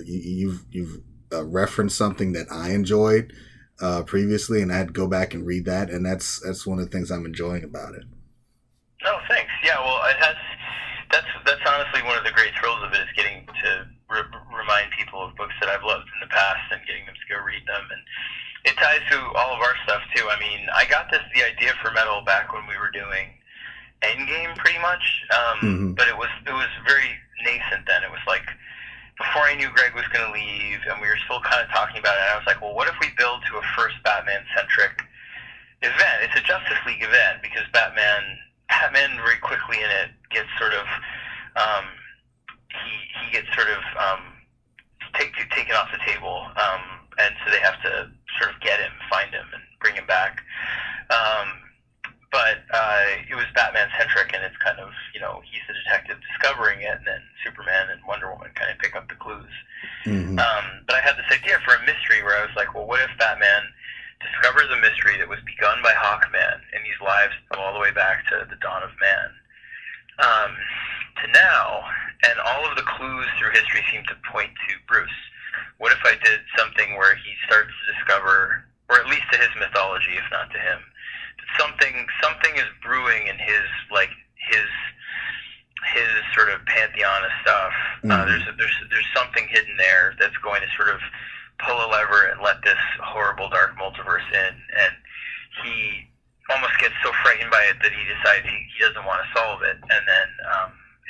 A: referenced something that I enjoyed previously, and I had to go back and read that, and that's one of the things I'm enjoying about it.
B: Oh, thanks. Yeah, well, it has. That's honestly one of the great thrills of it, is getting to remind people of books that I've loved in the past and getting them to go read them, and it ties to all of our stuff too. I mean, I got the idea for Metal back when we were doing Endgame, pretty much, but it was very nascent then. It was like before I knew Greg was going to leave, and we were still kind of talking about it. And I was like, well, what if we build to a first Batman-centric event? It's a Justice League event, because Batman very quickly in it gets sort of he gets sort of taken off the table, and so they have to sort of get him, find him, and bring him back. But it was Batman-centric, and it's kind of, he's the detective discovering it, and then Superman and Wonder Woman kind of pick up the clues. But I had this idea for a mystery where I was like, well, what if Batman discovers a mystery that was begun by Hawkman, and these lives go all the way back to the dawn of man, to now, and all of the clues through history seem to point to Bruce. What if I did something where he starts to discover, or at least to his mythology, if not to him, that something is brewing in his sort of pantheon of stuff. There's something hidden there that's going to sort of pull a lever and let this horrible dark multiverse in, and he almost gets so frightened by it that he decides he doesn't want to solve it, and then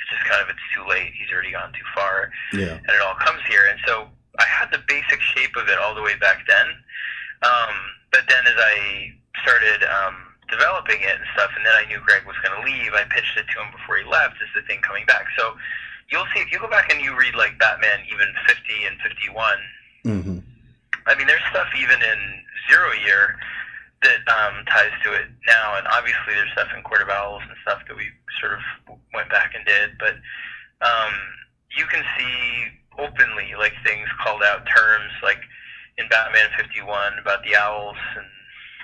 B: it's just kind of, it's too late, he's already gone too far, and it all comes here. And so I had the basic shape of it all the way back then. But then as I started developing it and stuff, and then I knew Greg was going to leave, I pitched it to him before he left as the thing coming back. So you'll see, if you go back and you read like Batman even 50 and 51,
A: Mm-hmm.
B: I mean, there's stuff even in Zero Year that ties to it now, and obviously there's stuff in Court of Owls and stuff that we sort of went back and did, but you can see openly like things called out, terms like in Batman 51 about the owls and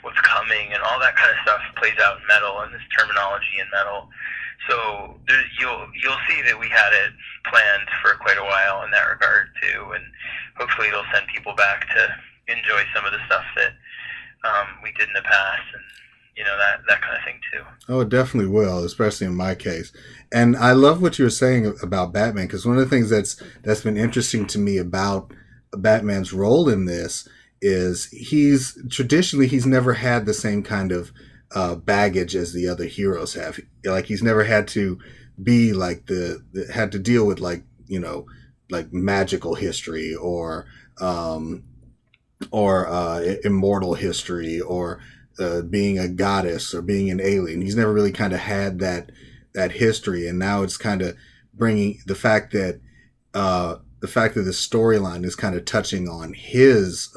B: what's coming, and all that kind of stuff plays out in metal, and this terminology in metal. So there, you'll see that we had it planned for quite a while in that regard too, and hopefully it'll send people back to enjoy some of the stuff that we did in the past, and that kind of thing too.
A: Oh, it definitely will, especially in my case. And I love what you were saying about Batman, because one of the things that's been interesting to me about Batman's role in this is he's never had the same kind of baggage as the other heroes have. Like he's never had to be like had to deal with like like magical history or immortal history or being a goddess or being an alien. He's never really kind of had that history, and now it's kind of bringing the fact that the storyline is kind of touching on his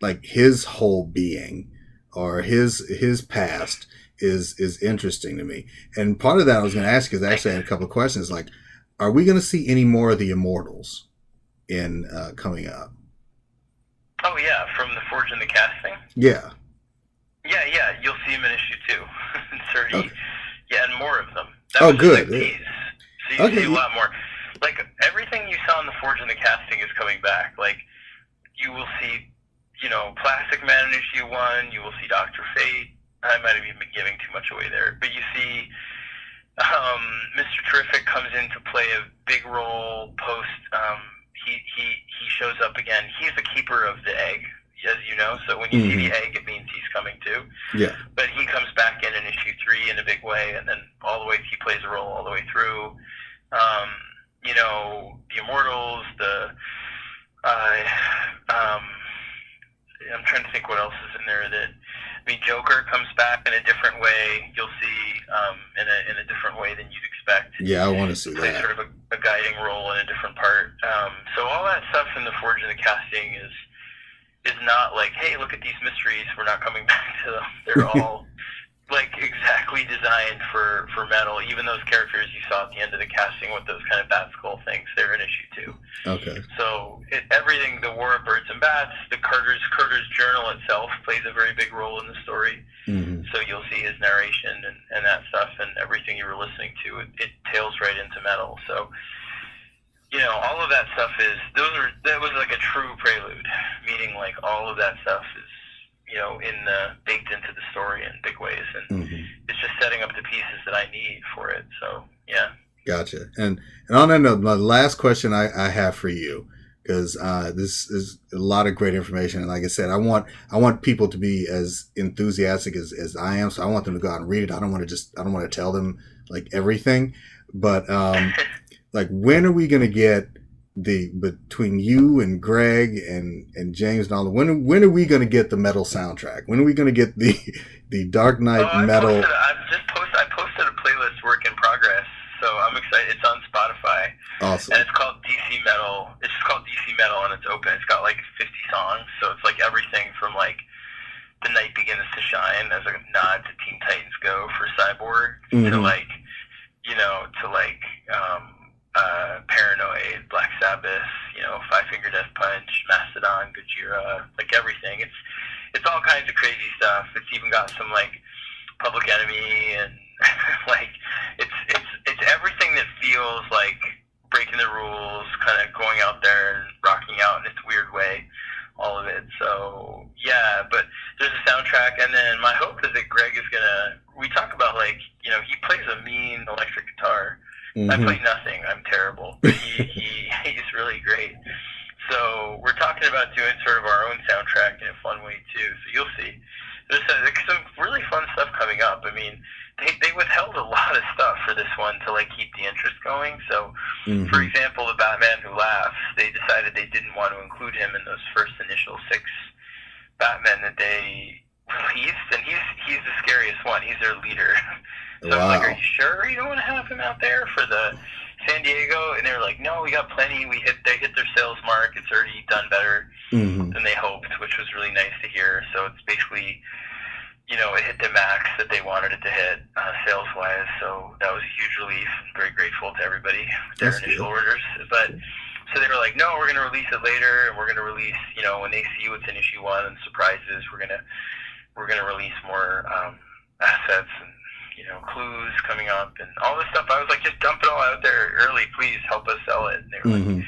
A: like his whole being or his past is interesting to me. And part of that I was going to ask you, because I actually had a couple of questions, like, are we going to see any more of the Immortals in coming up?
B: Oh yeah, from the Forge and the Casting.
A: Yeah.
B: Yeah, you'll see them in issue 2. 30. Okay. Yeah, and more of them.
A: That good.
B: Yeah. So you see a lot more. Like, everything you saw in the Forge and the Casting is coming back. Like, you will see, Plastic Man in issue 1, you will see Dr. Fate. I might have even been giving too much away there. But you see Mr. Terrific comes in to play a big role post. He shows up again. He's the keeper of the egg, as you know. So when you see the egg, it means he's coming too.
A: Yeah.
B: But he comes back in issue 3 in a big way, and then all the way he plays a role all the way through. The Immortals, I'm trying to think what else is in there Joker comes back in a different way. You'll see in a different way than you'd expect.
A: Yeah, I want to see that.
B: Sort of a guiding role in a different part. So all that stuff in the Forge and the Casting is not like, hey, look at these mysteries, we're not coming back to them. They're all like exactly designed for metal. Even those characters you saw at the end of the casting with those kind of bat skull things, they're in issue 2.
A: Okay.
B: So everything, the War of Birds and Bats, the Carter's journal itself plays a very big role in the story.
A: Mm-hmm.
B: So you'll see his narration and that stuff, and everything you were listening to, it tails right into metal. So all of that stuff that was like a true prelude, meaning like all of that stuff is baked into the story in big ways, and it's just setting up the pieces that I need for it. So yeah.
A: Gotcha. And on that note, my last question I have for you, because this is a lot of great information, and like I said, I want people to be as enthusiastic as I am. So I want them to go out and read it. I don't want to tell them like everything, but like, when are we going to get between you and Greg and James and all the, when are we going to get the metal soundtrack? When are we going to get the Dark Knight metal?
B: I posted a playlist, work in progress, so I'm excited. It's on Spotify.
A: Awesome.
B: And it's called DC Metal. It's just called DC Metal, and it's open. It's got like 50 songs, so it's like everything from like The Night Begins to Shine as a nod to Teen Titans Go for Cyborg to like Paranoid, Black Sabbath, Five Finger Death Punch, Mastodon, Gojira, like everything. It's all kinds of crazy stuff. It's even got some like Public Enemy and like it's everything that feels like breaking the rules, kind of going out there and rocking out in its weird way. All of it. So yeah, but there's a soundtrack, and then my hope is that Greg is gonna. We talk about like he plays a mean electric guitar. I play nothing. I'm terrible. But he's really great. So we're talking about doing sort of our own soundtrack in a fun way too. So you'll see. There's some really fun stuff coming up. I mean, they withheld a lot of stuff for this one to like keep the interest going. So, for
A: Mm-hmm.
B: example, the Batman Who Laughs, they decided they didn't want to include him in those first initial 6 Batman that they released, and he's the scariest one. He's their leader. So I was like, "Are
A: Wow.
B: you sure you don't want to have him out there for the San Diego?" And they were like, "No, we got plenty. They hit their sales mark. It's already done better
A: Mm-hmm.
B: than they hoped," which was really nice to hear. So it's basically, it hit the max that they wanted it to hit sales wise. So that was a huge relief. I'm very grateful to everybody with their
A: That's
B: initial
A: good.
B: orders. But so they were like, "No, we're going to release it later, and we're going to release, when they see what's in issue 1 and surprises, we're gonna release more assets and clues coming up and all this stuff." I was like, "Just dump it all out there early, please. Help us sell it." And they were like,
A: Mm-hmm.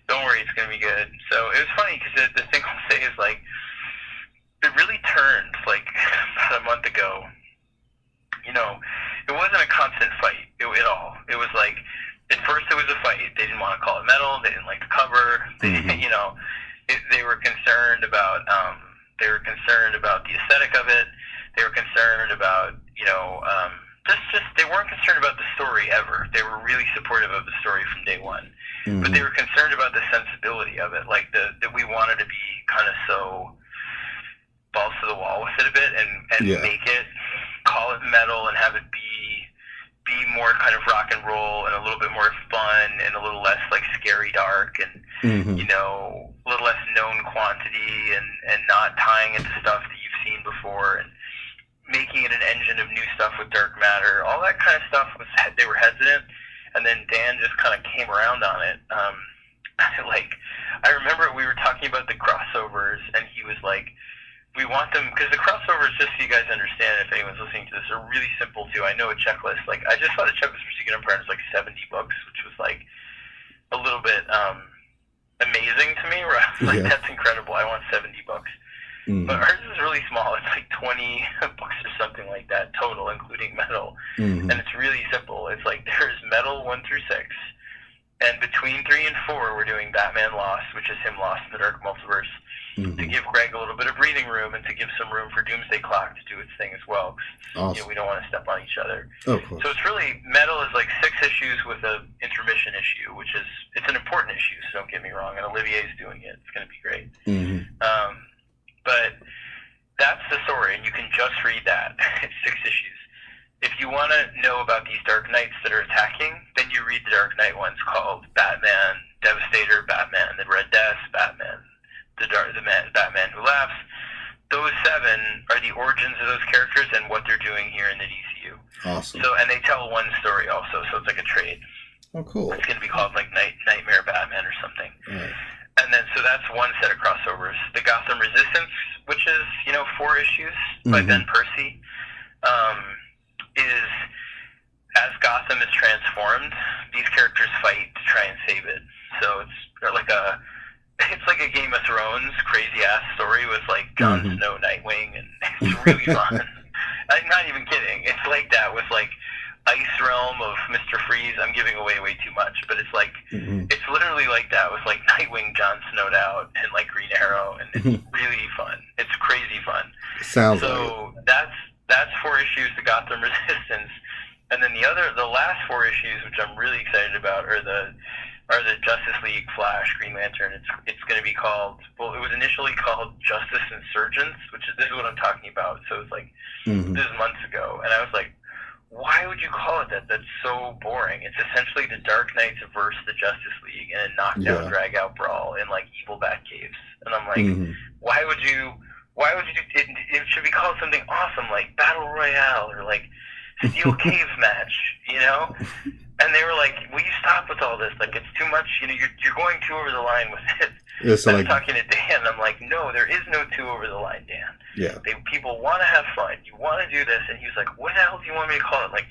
B: "Don't worry, it's gonna be good." So it was funny because the thing I'll say is like it really turned like about a month ago. It wasn't a constant fight at all. It was like at first it was a fight. They didn't want to call it metal. They didn't like the cover.
A: Mm-hmm.
B: They were concerned about the aesthetic of it. They were concerned about just they weren't concerned about the story ever. They were really supportive of the story from day one, but they
A: Mm-hmm.
B: were concerned about the sensibility of it, like that we wanted to be kind of so balls to the wall with it a bit and
A: Yeah.
B: make it, call it metal and have it be more kind of rock and roll and a little bit more fun and a little less like scary dark and
A: Mm-hmm.
B: a little less known quantity and not tying into stuff that you've seen before and making it an engine of new stuff with dark matter. All that kind of stuff they were hesitant, and then Dan just kind of came around on it. Like I remember we were talking about the crossovers, and he was like, "We want them," because the crossovers, just so you guys understand, if anyone's listening to this, are really simple too. I know a checklist. Like I just saw the checklist for Secret Empire, and it's like 70 books, which was like a little bit amazing to me. Where I was like,
A: Yeah.
B: "That's incredible! I want 70 books."
A: Mm-hmm.
B: But ours is really small. It's like 20 books or something like that total, including metal.
A: Mm-hmm.
B: And it's really simple. It's like there's metal 1 through 6, and between 3 and 4, we're doing Batman Lost, which is him lost in the Dark Multiverse, to
A: Mm-hmm.
B: give Greg a little bit of breathing room and to give some room for Doomsday Clock to do its thing as well.
A: Awesome.
B: We don't want to step on each other.
A: Of course.
B: So it's really, metal is like 6 issues with an intermission issue, which is, it's an important issue, so don't get me wrong. And Olivier's doing it. It's going to be great.
A: Mm-hmm.
B: But that's the story, and you can just read that. It's 6 issues. If you want to know about these Dark Knights that are attacking, then you read the Dark Knight ones called Batman, Devastator, Batman, the Red Death, Batman, Batman Who Laughs. Those 7 are the origins of those characters and what they're doing here in the DCU.
A: Awesome.
B: So, and they tell one story also, so it's like a trade.
A: Oh, cool.
B: It's going to be called like Nightmare Batman or something.
A: Right.
B: And then, so that's one set of crossovers. The Gotham Resistance, which is, 4 issues by
A: Mhm.
B: Ben Percy, is as Gotham is transformed, these characters fight to try and save it. So it's like a Game of Thrones crazy ass story with like Jon
A: Mhm.
B: Snow, Nightwing, and it's really fun. I'm not even kidding. It's like that with like Ice Realm of Mr. Freeze. I'm giving away way too much, but it's like
A: Mhm.
B: it's literally like that with like Nightwing, Jon Snowed out, and like Green Arrow, and it's really fun. It's crazy fun.
A: Sounds like it.
B: So that's 4 issues, the Gotham Resistance, and then the last 4 issues, which I'm really excited about, are the Justice League, Flash, Green Lantern. It's going to be called, well, it was initially called Justice Insurgents, this is what I'm talking about. So it's like
A: Mhm.
B: this is months ago, and I was like, why would you call it that? That's so boring. It's essentially the Dark Knights versus the Justice League in a knockdown,
A: Yeah.
B: drag-out brawl in like evil Batcaves. And I'm like,
A: Mhm.
B: why would you? It should be called something awesome like Battle Royale or like Steel Cave Match, And they were like, will you stop with all this? Like, it's too much. You're going too over the line with it.
A: Yeah, so
B: I was
A: like,
B: talking to Dan. I'm like, no, there is no too over the line, Dan.
A: yeah.
B: People want to have fun. You want to do this. And he was like, what the hell do you want me to call it? Like,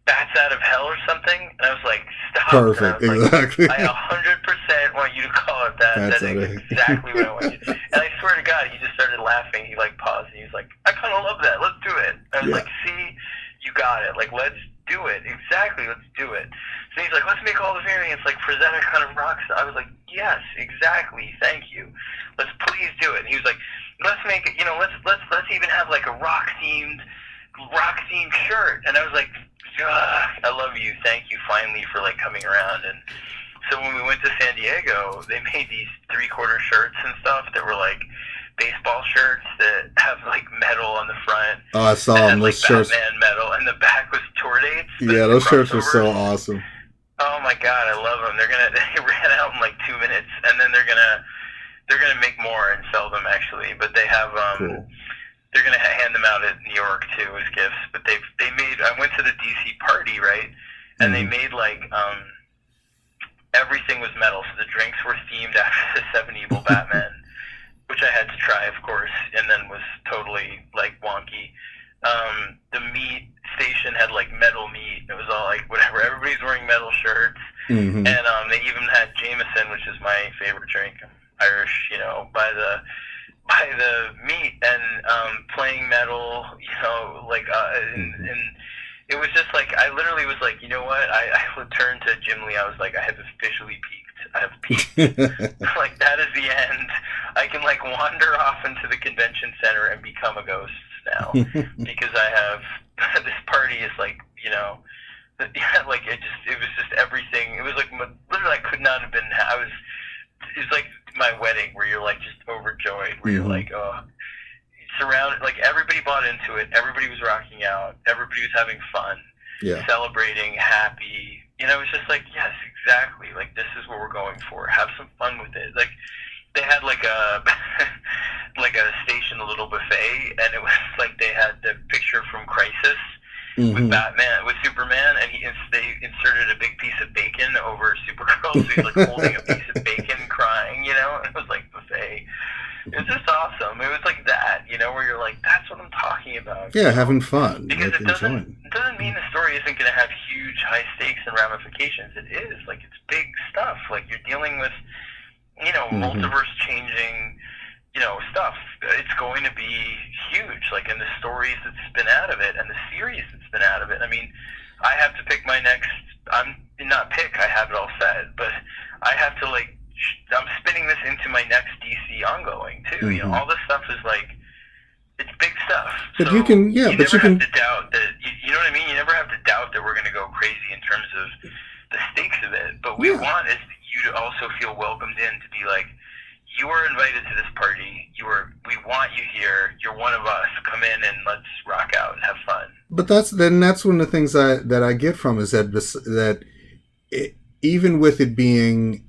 B: Bats Out of Hell or something? And I was like, stop.
A: Perfect.
B: And I was like,
A: Exactly.
B: I 100% want you to call it that.
A: Bats
B: That
A: Out
B: is
A: of-
B: exactly what I want you to. And I swear to God, he just started laughing. He like paused and he was like, I kind of love that. Let's do it. And I was
A: Yeah.
B: like, see, you got it. Like, let's do it. Exactly. Let's do it. So he's like, let's make all the variants like for that kind of rock stuff. I was like, yes, exactly. Thank you. Let's please do it. And he was like, let's make it, let's even have like a rock themed rock themed shirt, and I was like, ugh, I love you, thank you, finally for like coming around. And so when we went to San Diego, they made these 3/4 shirts and stuff that were like baseball shirts that have like metal on the front.
A: Oh, I saw
B: that
A: them.
B: had
A: Those
B: like
A: shirts.
B: Batman metal, and the back was tour dates.
A: Yeah, those shirts were so awesome.
B: Oh my god, I love them. They ran out in like 2 minutes, and then they're gonna make more and sell them actually. But they have
A: Cool.
B: they're gonna hand them out at New York too as gifts. But they made. I went to the DC party, right, and they made like everything was metal. So the drinks were themed after the Seven Evil Batman, which I had to try, of course, and then was totally like wonky. The meat station had like metal meat. It was all like whatever. Everybody's wearing metal shirts, and they even had Jameson, which is my favorite drink. I'm Irish, by the meat, and playing metal, like and it was just like I literally was like, you know what? I would turn to Jim Lee. I was like, I have officially peaked. I have peaked. Like that is the end. I can like wander off into the convention center and become a ghost now because I have this party is like like it was just everything. It was like literally I could not have been. It's like my wedding where you're like just overjoyed, where you're like, oh, surrounded, like everybody bought into it, everybody was rocking out, everybody was having fun, celebrating, happy. It was just like, yes, exactly. Like this is what we're going for. Have some fun with it. Like they had like a like a station, a little buffet, and it was like they had the picture from Crisis with Batman, with Superman, and they inserted a big piece of bacon over Supergirl, so he's like holding a piece of bacon, crying, and it was like buffet. It was just awesome. It was like that, where you're like, that's what I'm talking about.
A: Yeah, having fun.
B: Because
A: like
B: it doesn't mean the story isn't going to have huge, high stakes and ramifications. It is. Like, it's big stuff. Like, you're dealing with, multiverse changing, stuff. It's going to be huge. Like, in the stories that spin out of it and the series that spin out of it. I mean, I have to pick my next, I have it all set, but I have to, like, I'm spinning this into my next DC ongoing too. All this stuff is like, it's big stuff.
A: But
B: so
A: you can,
B: you never have to doubt that. You know what I mean? You never have to doubt that we're going to go crazy in terms of the stakes of it. But we want is you to also feel welcomed in, to be like, you are invited to this party. We want you here. You're one of us. Come in and let's rock out and have fun.
A: But that's one of the things that I get from is that even with it being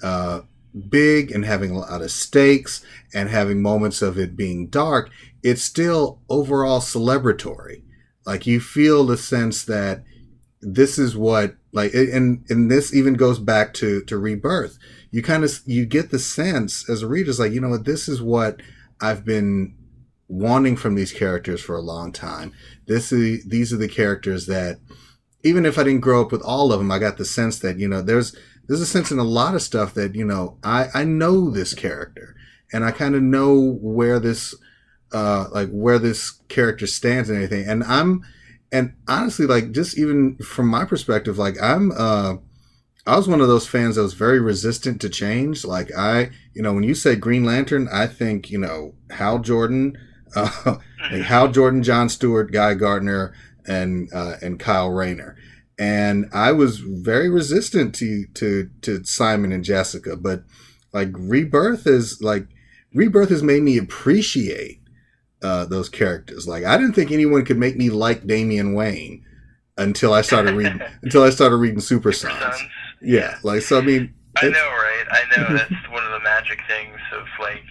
A: big and having a lot of stakes and having moments of it being dark, it's still overall celebratory. Like you feel the sense that this is what, like, and this even goes back to Rebirth. You get the sense as a reader, it's like, this is what I've been wanting from these characters for a long time. These are the characters that, even if I didn't grow up with all of them, I got the sense that, there's a sense in a lot of stuff that, I know this character and I kind of know where this character stands and everything. And honestly, like, just even from my perspective, like I was one of those fans that was very resistant to change. Like when you say Green Lantern, I think, Hal Jordan, John Stewart, Guy Gardner, and Kyle Rayner. And I was very resistant to Simon and Jessica, but like Rebirth has made me appreciate those characters. Like I didn't think anyone could make me like Damian Wayne until I started reading Super Sons. Yeah, like so. I mean,
B: I know, right? I know that's one of the magic things of like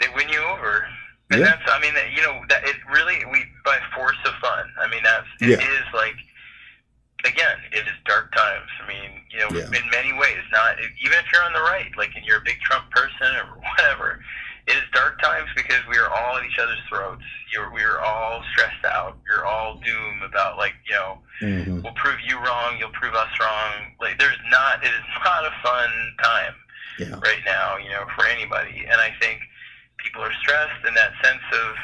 B: they win you over, and that's. I mean, that it really by force of fun. I mean, it is like. Again, it is dark times. I mean, in many ways, not even if you're on the right, like, and you're a big Trump person or whatever, it is dark times because we are all at each other's throats. We are all stressed out. You're all doom about, like, we'll prove you wrong, you'll prove us wrong. Like, it is not a fun time right now, for anybody. And I think people are stressed, and that sense of,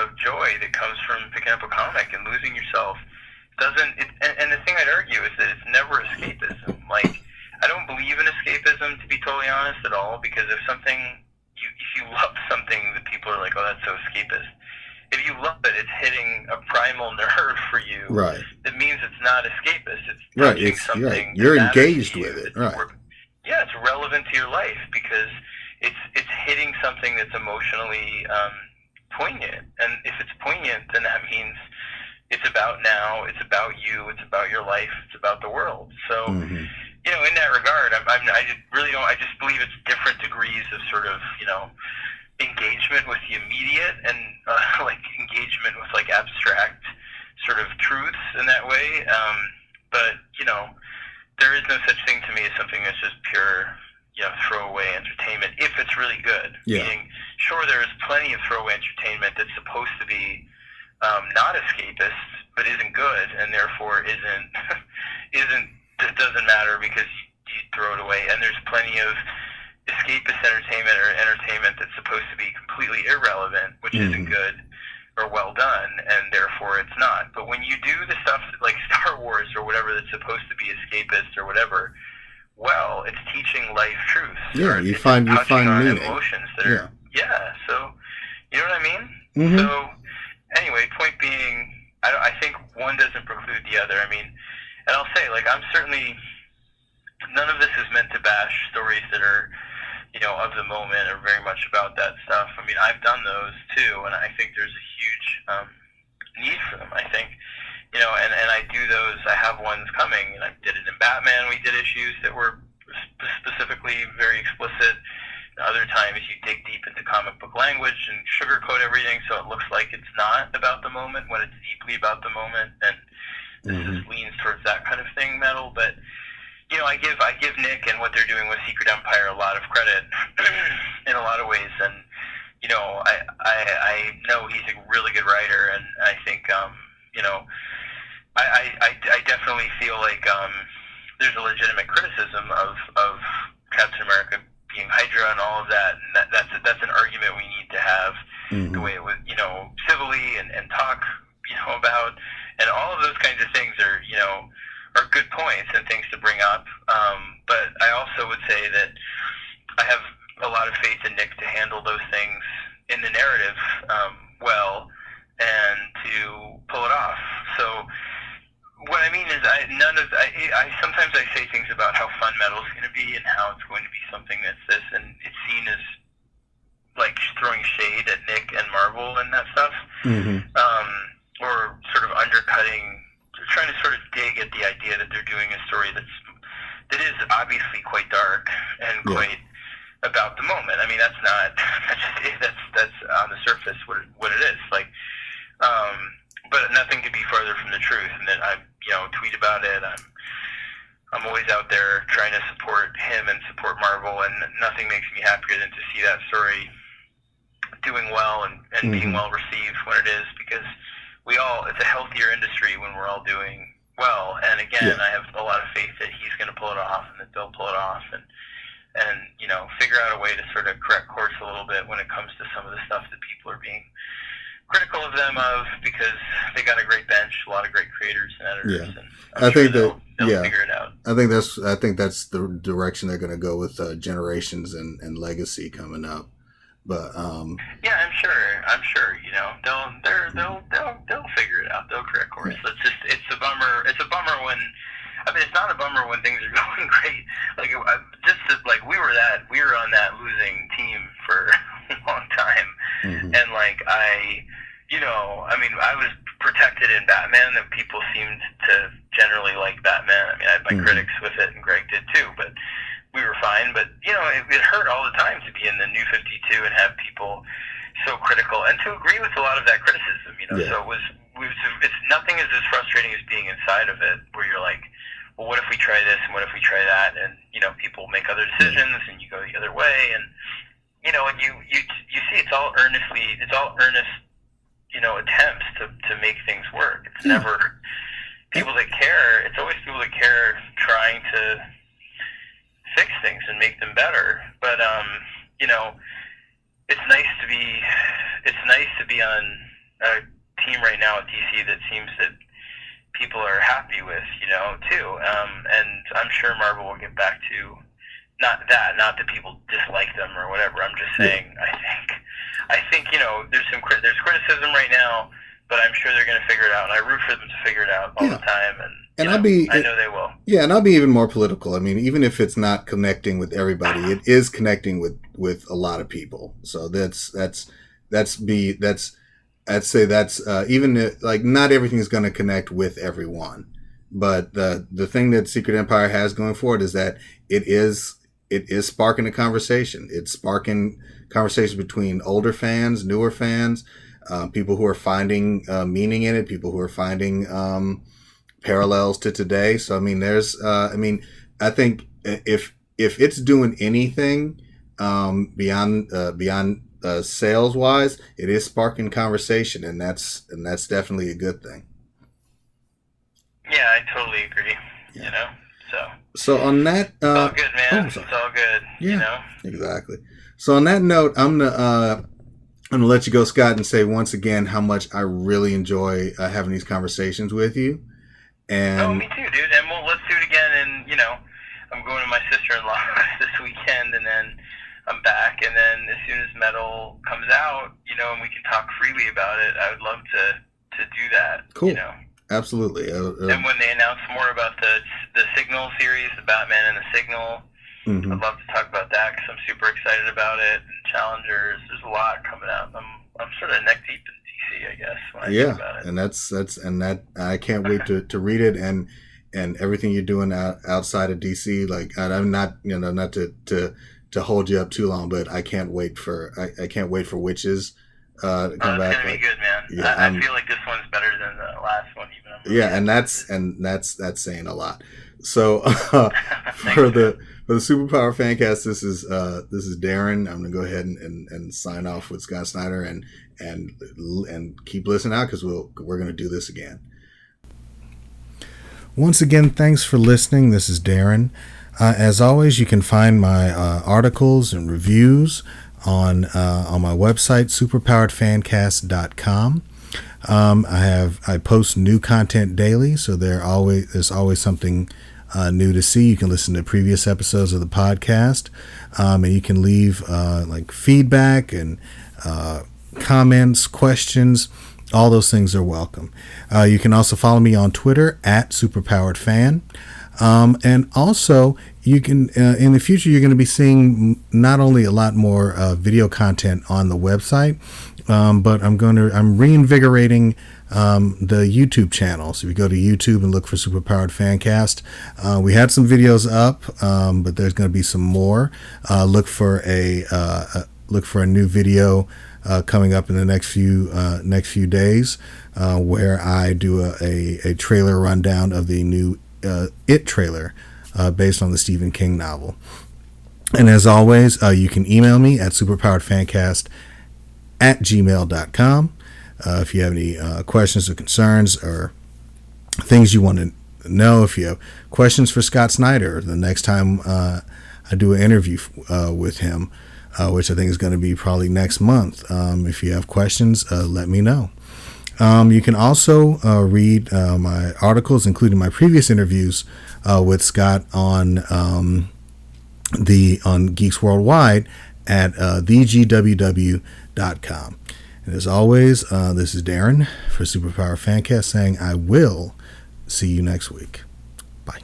B: of joy that comes from picking up a comic and losing yourself. And the thing I'd argue is that it's never escapism. Like, I don't believe in escapism, to be totally honest, at all, because if you love something that people are like, oh, that's so escapist. If you love it. It's hitting a primal nerve for you.
A: Right.
B: That means it's not escapist. It's
A: Right.
B: touching something.
A: Right. You're
B: that matters
A: engaged
B: to you.
A: with it. Right.
B: Yeah, it's relevant to your life because it's hitting something that's emotionally poignant. And if it's poignant, then that means it's about now. It's about you. It's about your life. It's about the world. So.
A: Mm-hmm.
B: You know, in that regard, I really don't. I just believe it's different degrees of sort of, you know, engagement with the immediate and like engagement with like abstract sort of truths in that way. But you know, there is no such thing to me as something that's just pure, you know, throwaway entertainment if it's really good.
A: Yeah.
B: Meaning, sure, there is plenty of throwaway entertainment that's supposed to be not escapist, but isn't good, and therefore isn't isn't. It doesn't matter because you throw it away. And there's plenty of escapist entertainment or entertainment that's supposed to be completely irrelevant, which isn't good or well done, and therefore it's not. But when you do the stuff like Star Wars or whatever that's supposed to be escapist or whatever, well, it's teaching life truths.
A: Yeah, you find meaning.
B: Emotions that are, so, you know what I mean?
A: Mm-hmm.
B: So, anyway, point being, I think one doesn't preclude the other. I mean, and I'll say, like, I'm certainly, none of this is meant to bash stories that are, you know, of the moment or very much about that stuff. I mean, I've done those too, and I think there's a huge need for them, I think. You know, and I do those, I have ones coming, and I did it in Batman. We did issues that were specifically very explicit. Other times you dig deep into comic book language and sugarcoat everything so it looks like it's not about the moment when it's deeply about the moment. And this leans towards that kind of thing, metal. But you know, I give Nick and what they're doing with Secret Empire a lot of credit in a lot of ways. And you know, I know he's a really good writer, and I think you know, I definitely feel like there's a legitimate criticism of Captain America being Hydra and all of that, and that's an argument we need to have the way it was, you know, civilly and talk, you know, about. And all of those kinds of things are, you know, are good points and things to bring up. But I also would say that I have a lot of faith in Nick to handle those things in the narrative well and to pull it off. So what I mean is I sometimes I say things about how fun metal is going to be and how it's going to be something that's this, and it's seen as like throwing shade at Nick and Marvel and that stuff. Or sort of undercutting, trying to sort of dig at the idea that they're doing a story that is obviously quite dark and quite about the moment. I mean, that's on the surface what it is. Like, but nothing could be farther from the truth. And then I, you know, tweet about it. I'm always out there trying to support him and support Marvel, and nothing makes me happier than to see that story doing well and being well received when it is, because it's a healthier industry when we're all doing well. And again, I have a lot of faith that he's going to pull it off and that they'll pull it off and you know, figure out a way to sort of correct course a little bit when it comes to some of the stuff that people are being critical of them of, because they got a great bench, a lot of great creators and editors. And I think they'll figure it out.
A: I think that's the direction they're going to go with Generations and Legacy coming up. But
B: yeah, I'm sure. You know, they'll figure it out. They'll correct course. It's a bummer. It's a bummer when. I mean, it's not a bummer when things are going great. Like we were on that losing team for a long time, and like I was protected in Batman, and people seemed to generally like Batman. I mean, I had my critics with it, and Greg did too, but we were fine. But you know, it hurt all the time to be in the New 52 and have people so critical and to agree with a lot of that criticism. You know, so it's nothing is as frustrating as being inside of it, where you're like, well, what if we try this and what if we try that? And you know, people make other decisions, and you go the other way, and you know, and you see it's all earnest, you know, attempts to make things work. It's never people that care. It's always people that care trying to fix things and make them better. But you know, it's nice to be on a team right now at DC that seems that people are happy with, you know, too. And I'm sure Marvel will get back to not that people dislike them or whatever. I'm just saying I think I think there's criticism right now, but I'm sure they're going to figure it out. And I root for them to figure it out all the time, and I know they will.
A: Yeah, and I'll be even more political. I mean, even if it's not connecting with everybody, it is connecting with a lot of people. So I'd say that's even like not everything is going to connect with everyone, but the thing that Secret Empire has going for it is that it is sparking a conversation. It's sparking conversation between older fans, newer fans, people who are finding meaning in it, people who are finding parallels to today. So I mean, I think if it's doing anything beyond sales wise, it is sparking conversation, and that's definitely a good thing.
B: Yeah, I totally agree.
A: Yeah. So on that,
B: it's all good, man. It's all good.
A: Yeah, exactly. So on that note, I'm gonna let you go, Scott, and say once again how much I really enjoy having these conversations with you. And
B: me too, dude. And let's do it again. And I'm going to my sister-in-law this weekend, and then I'm back. And then as soon as Metal comes out, and we can talk freely about it, I would love to do that.
A: Cool. Absolutely.
B: And when they announce more about the Signal series, the Batman and the Signal, I'd love to talk about that because I'm super excited about it. And Challengers, there's a lot coming out. I'm sort of neck deep in DC, I guess. When I think about it.
A: And I can't wait to read it and everything you're doing outside of DC. Like I'm not not to hold you up too long, but I can't wait for Witches to come back.
B: It's gonna be good, man. Yeah, I feel like this one's better than the last one, even.
A: Yeah, and that's saying a lot. So for the Superpower Fancast, this is Darren. I'm gonna go ahead and sign off with Scott Snyder and keep listening out because we're gonna do this again. Once again, thanks for listening. This is Darren. As always, you can find my articles and reviews on my website, superpoweredfancast.com. I post new content daily, so there's always something new to see. You can listen to previous episodes of the podcast, and you can leave like feedback and comments, questions. All those things are welcome. You can also follow me on Twitter at superpoweredfan. And also, you can in the future you're going to be seeing not only a lot more video content on the website, but I'm reinvigorating the YouTube channel. So if you go to YouTube and look for Superpowered Fancast, we had some videos up, but there's going to be some more. Look for a new video coming up in the next few days, where I do a trailer rundown of the new It trailer based on the Stephen King novel. And as always, you can email me at superpoweredfancast@gmail.com if you have any questions or concerns or things you want to know. If you have questions for Scott Snyder the next time I do an interview with him, which I think is going to be probably next month. If you have questions, let me know. You can also read my articles, including my previous interviews with Scott on Geeks Worldwide at thegww.com. And as always, this is Darren for Superpower Fancast saying I will see you next week. Bye.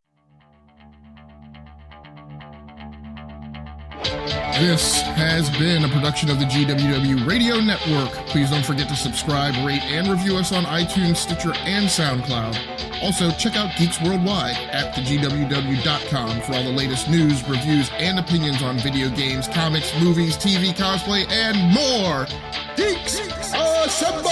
C: This has been a production of the GWW Radio Network. Please don't forget to subscribe, rate, and review us on iTunes, Stitcher, and SoundCloud. Also, check out Geeks Worldwide at thegww.com for all the latest news, reviews, and opinions on video games, comics, movies, TV, cosplay, and more. Geeks Assemble!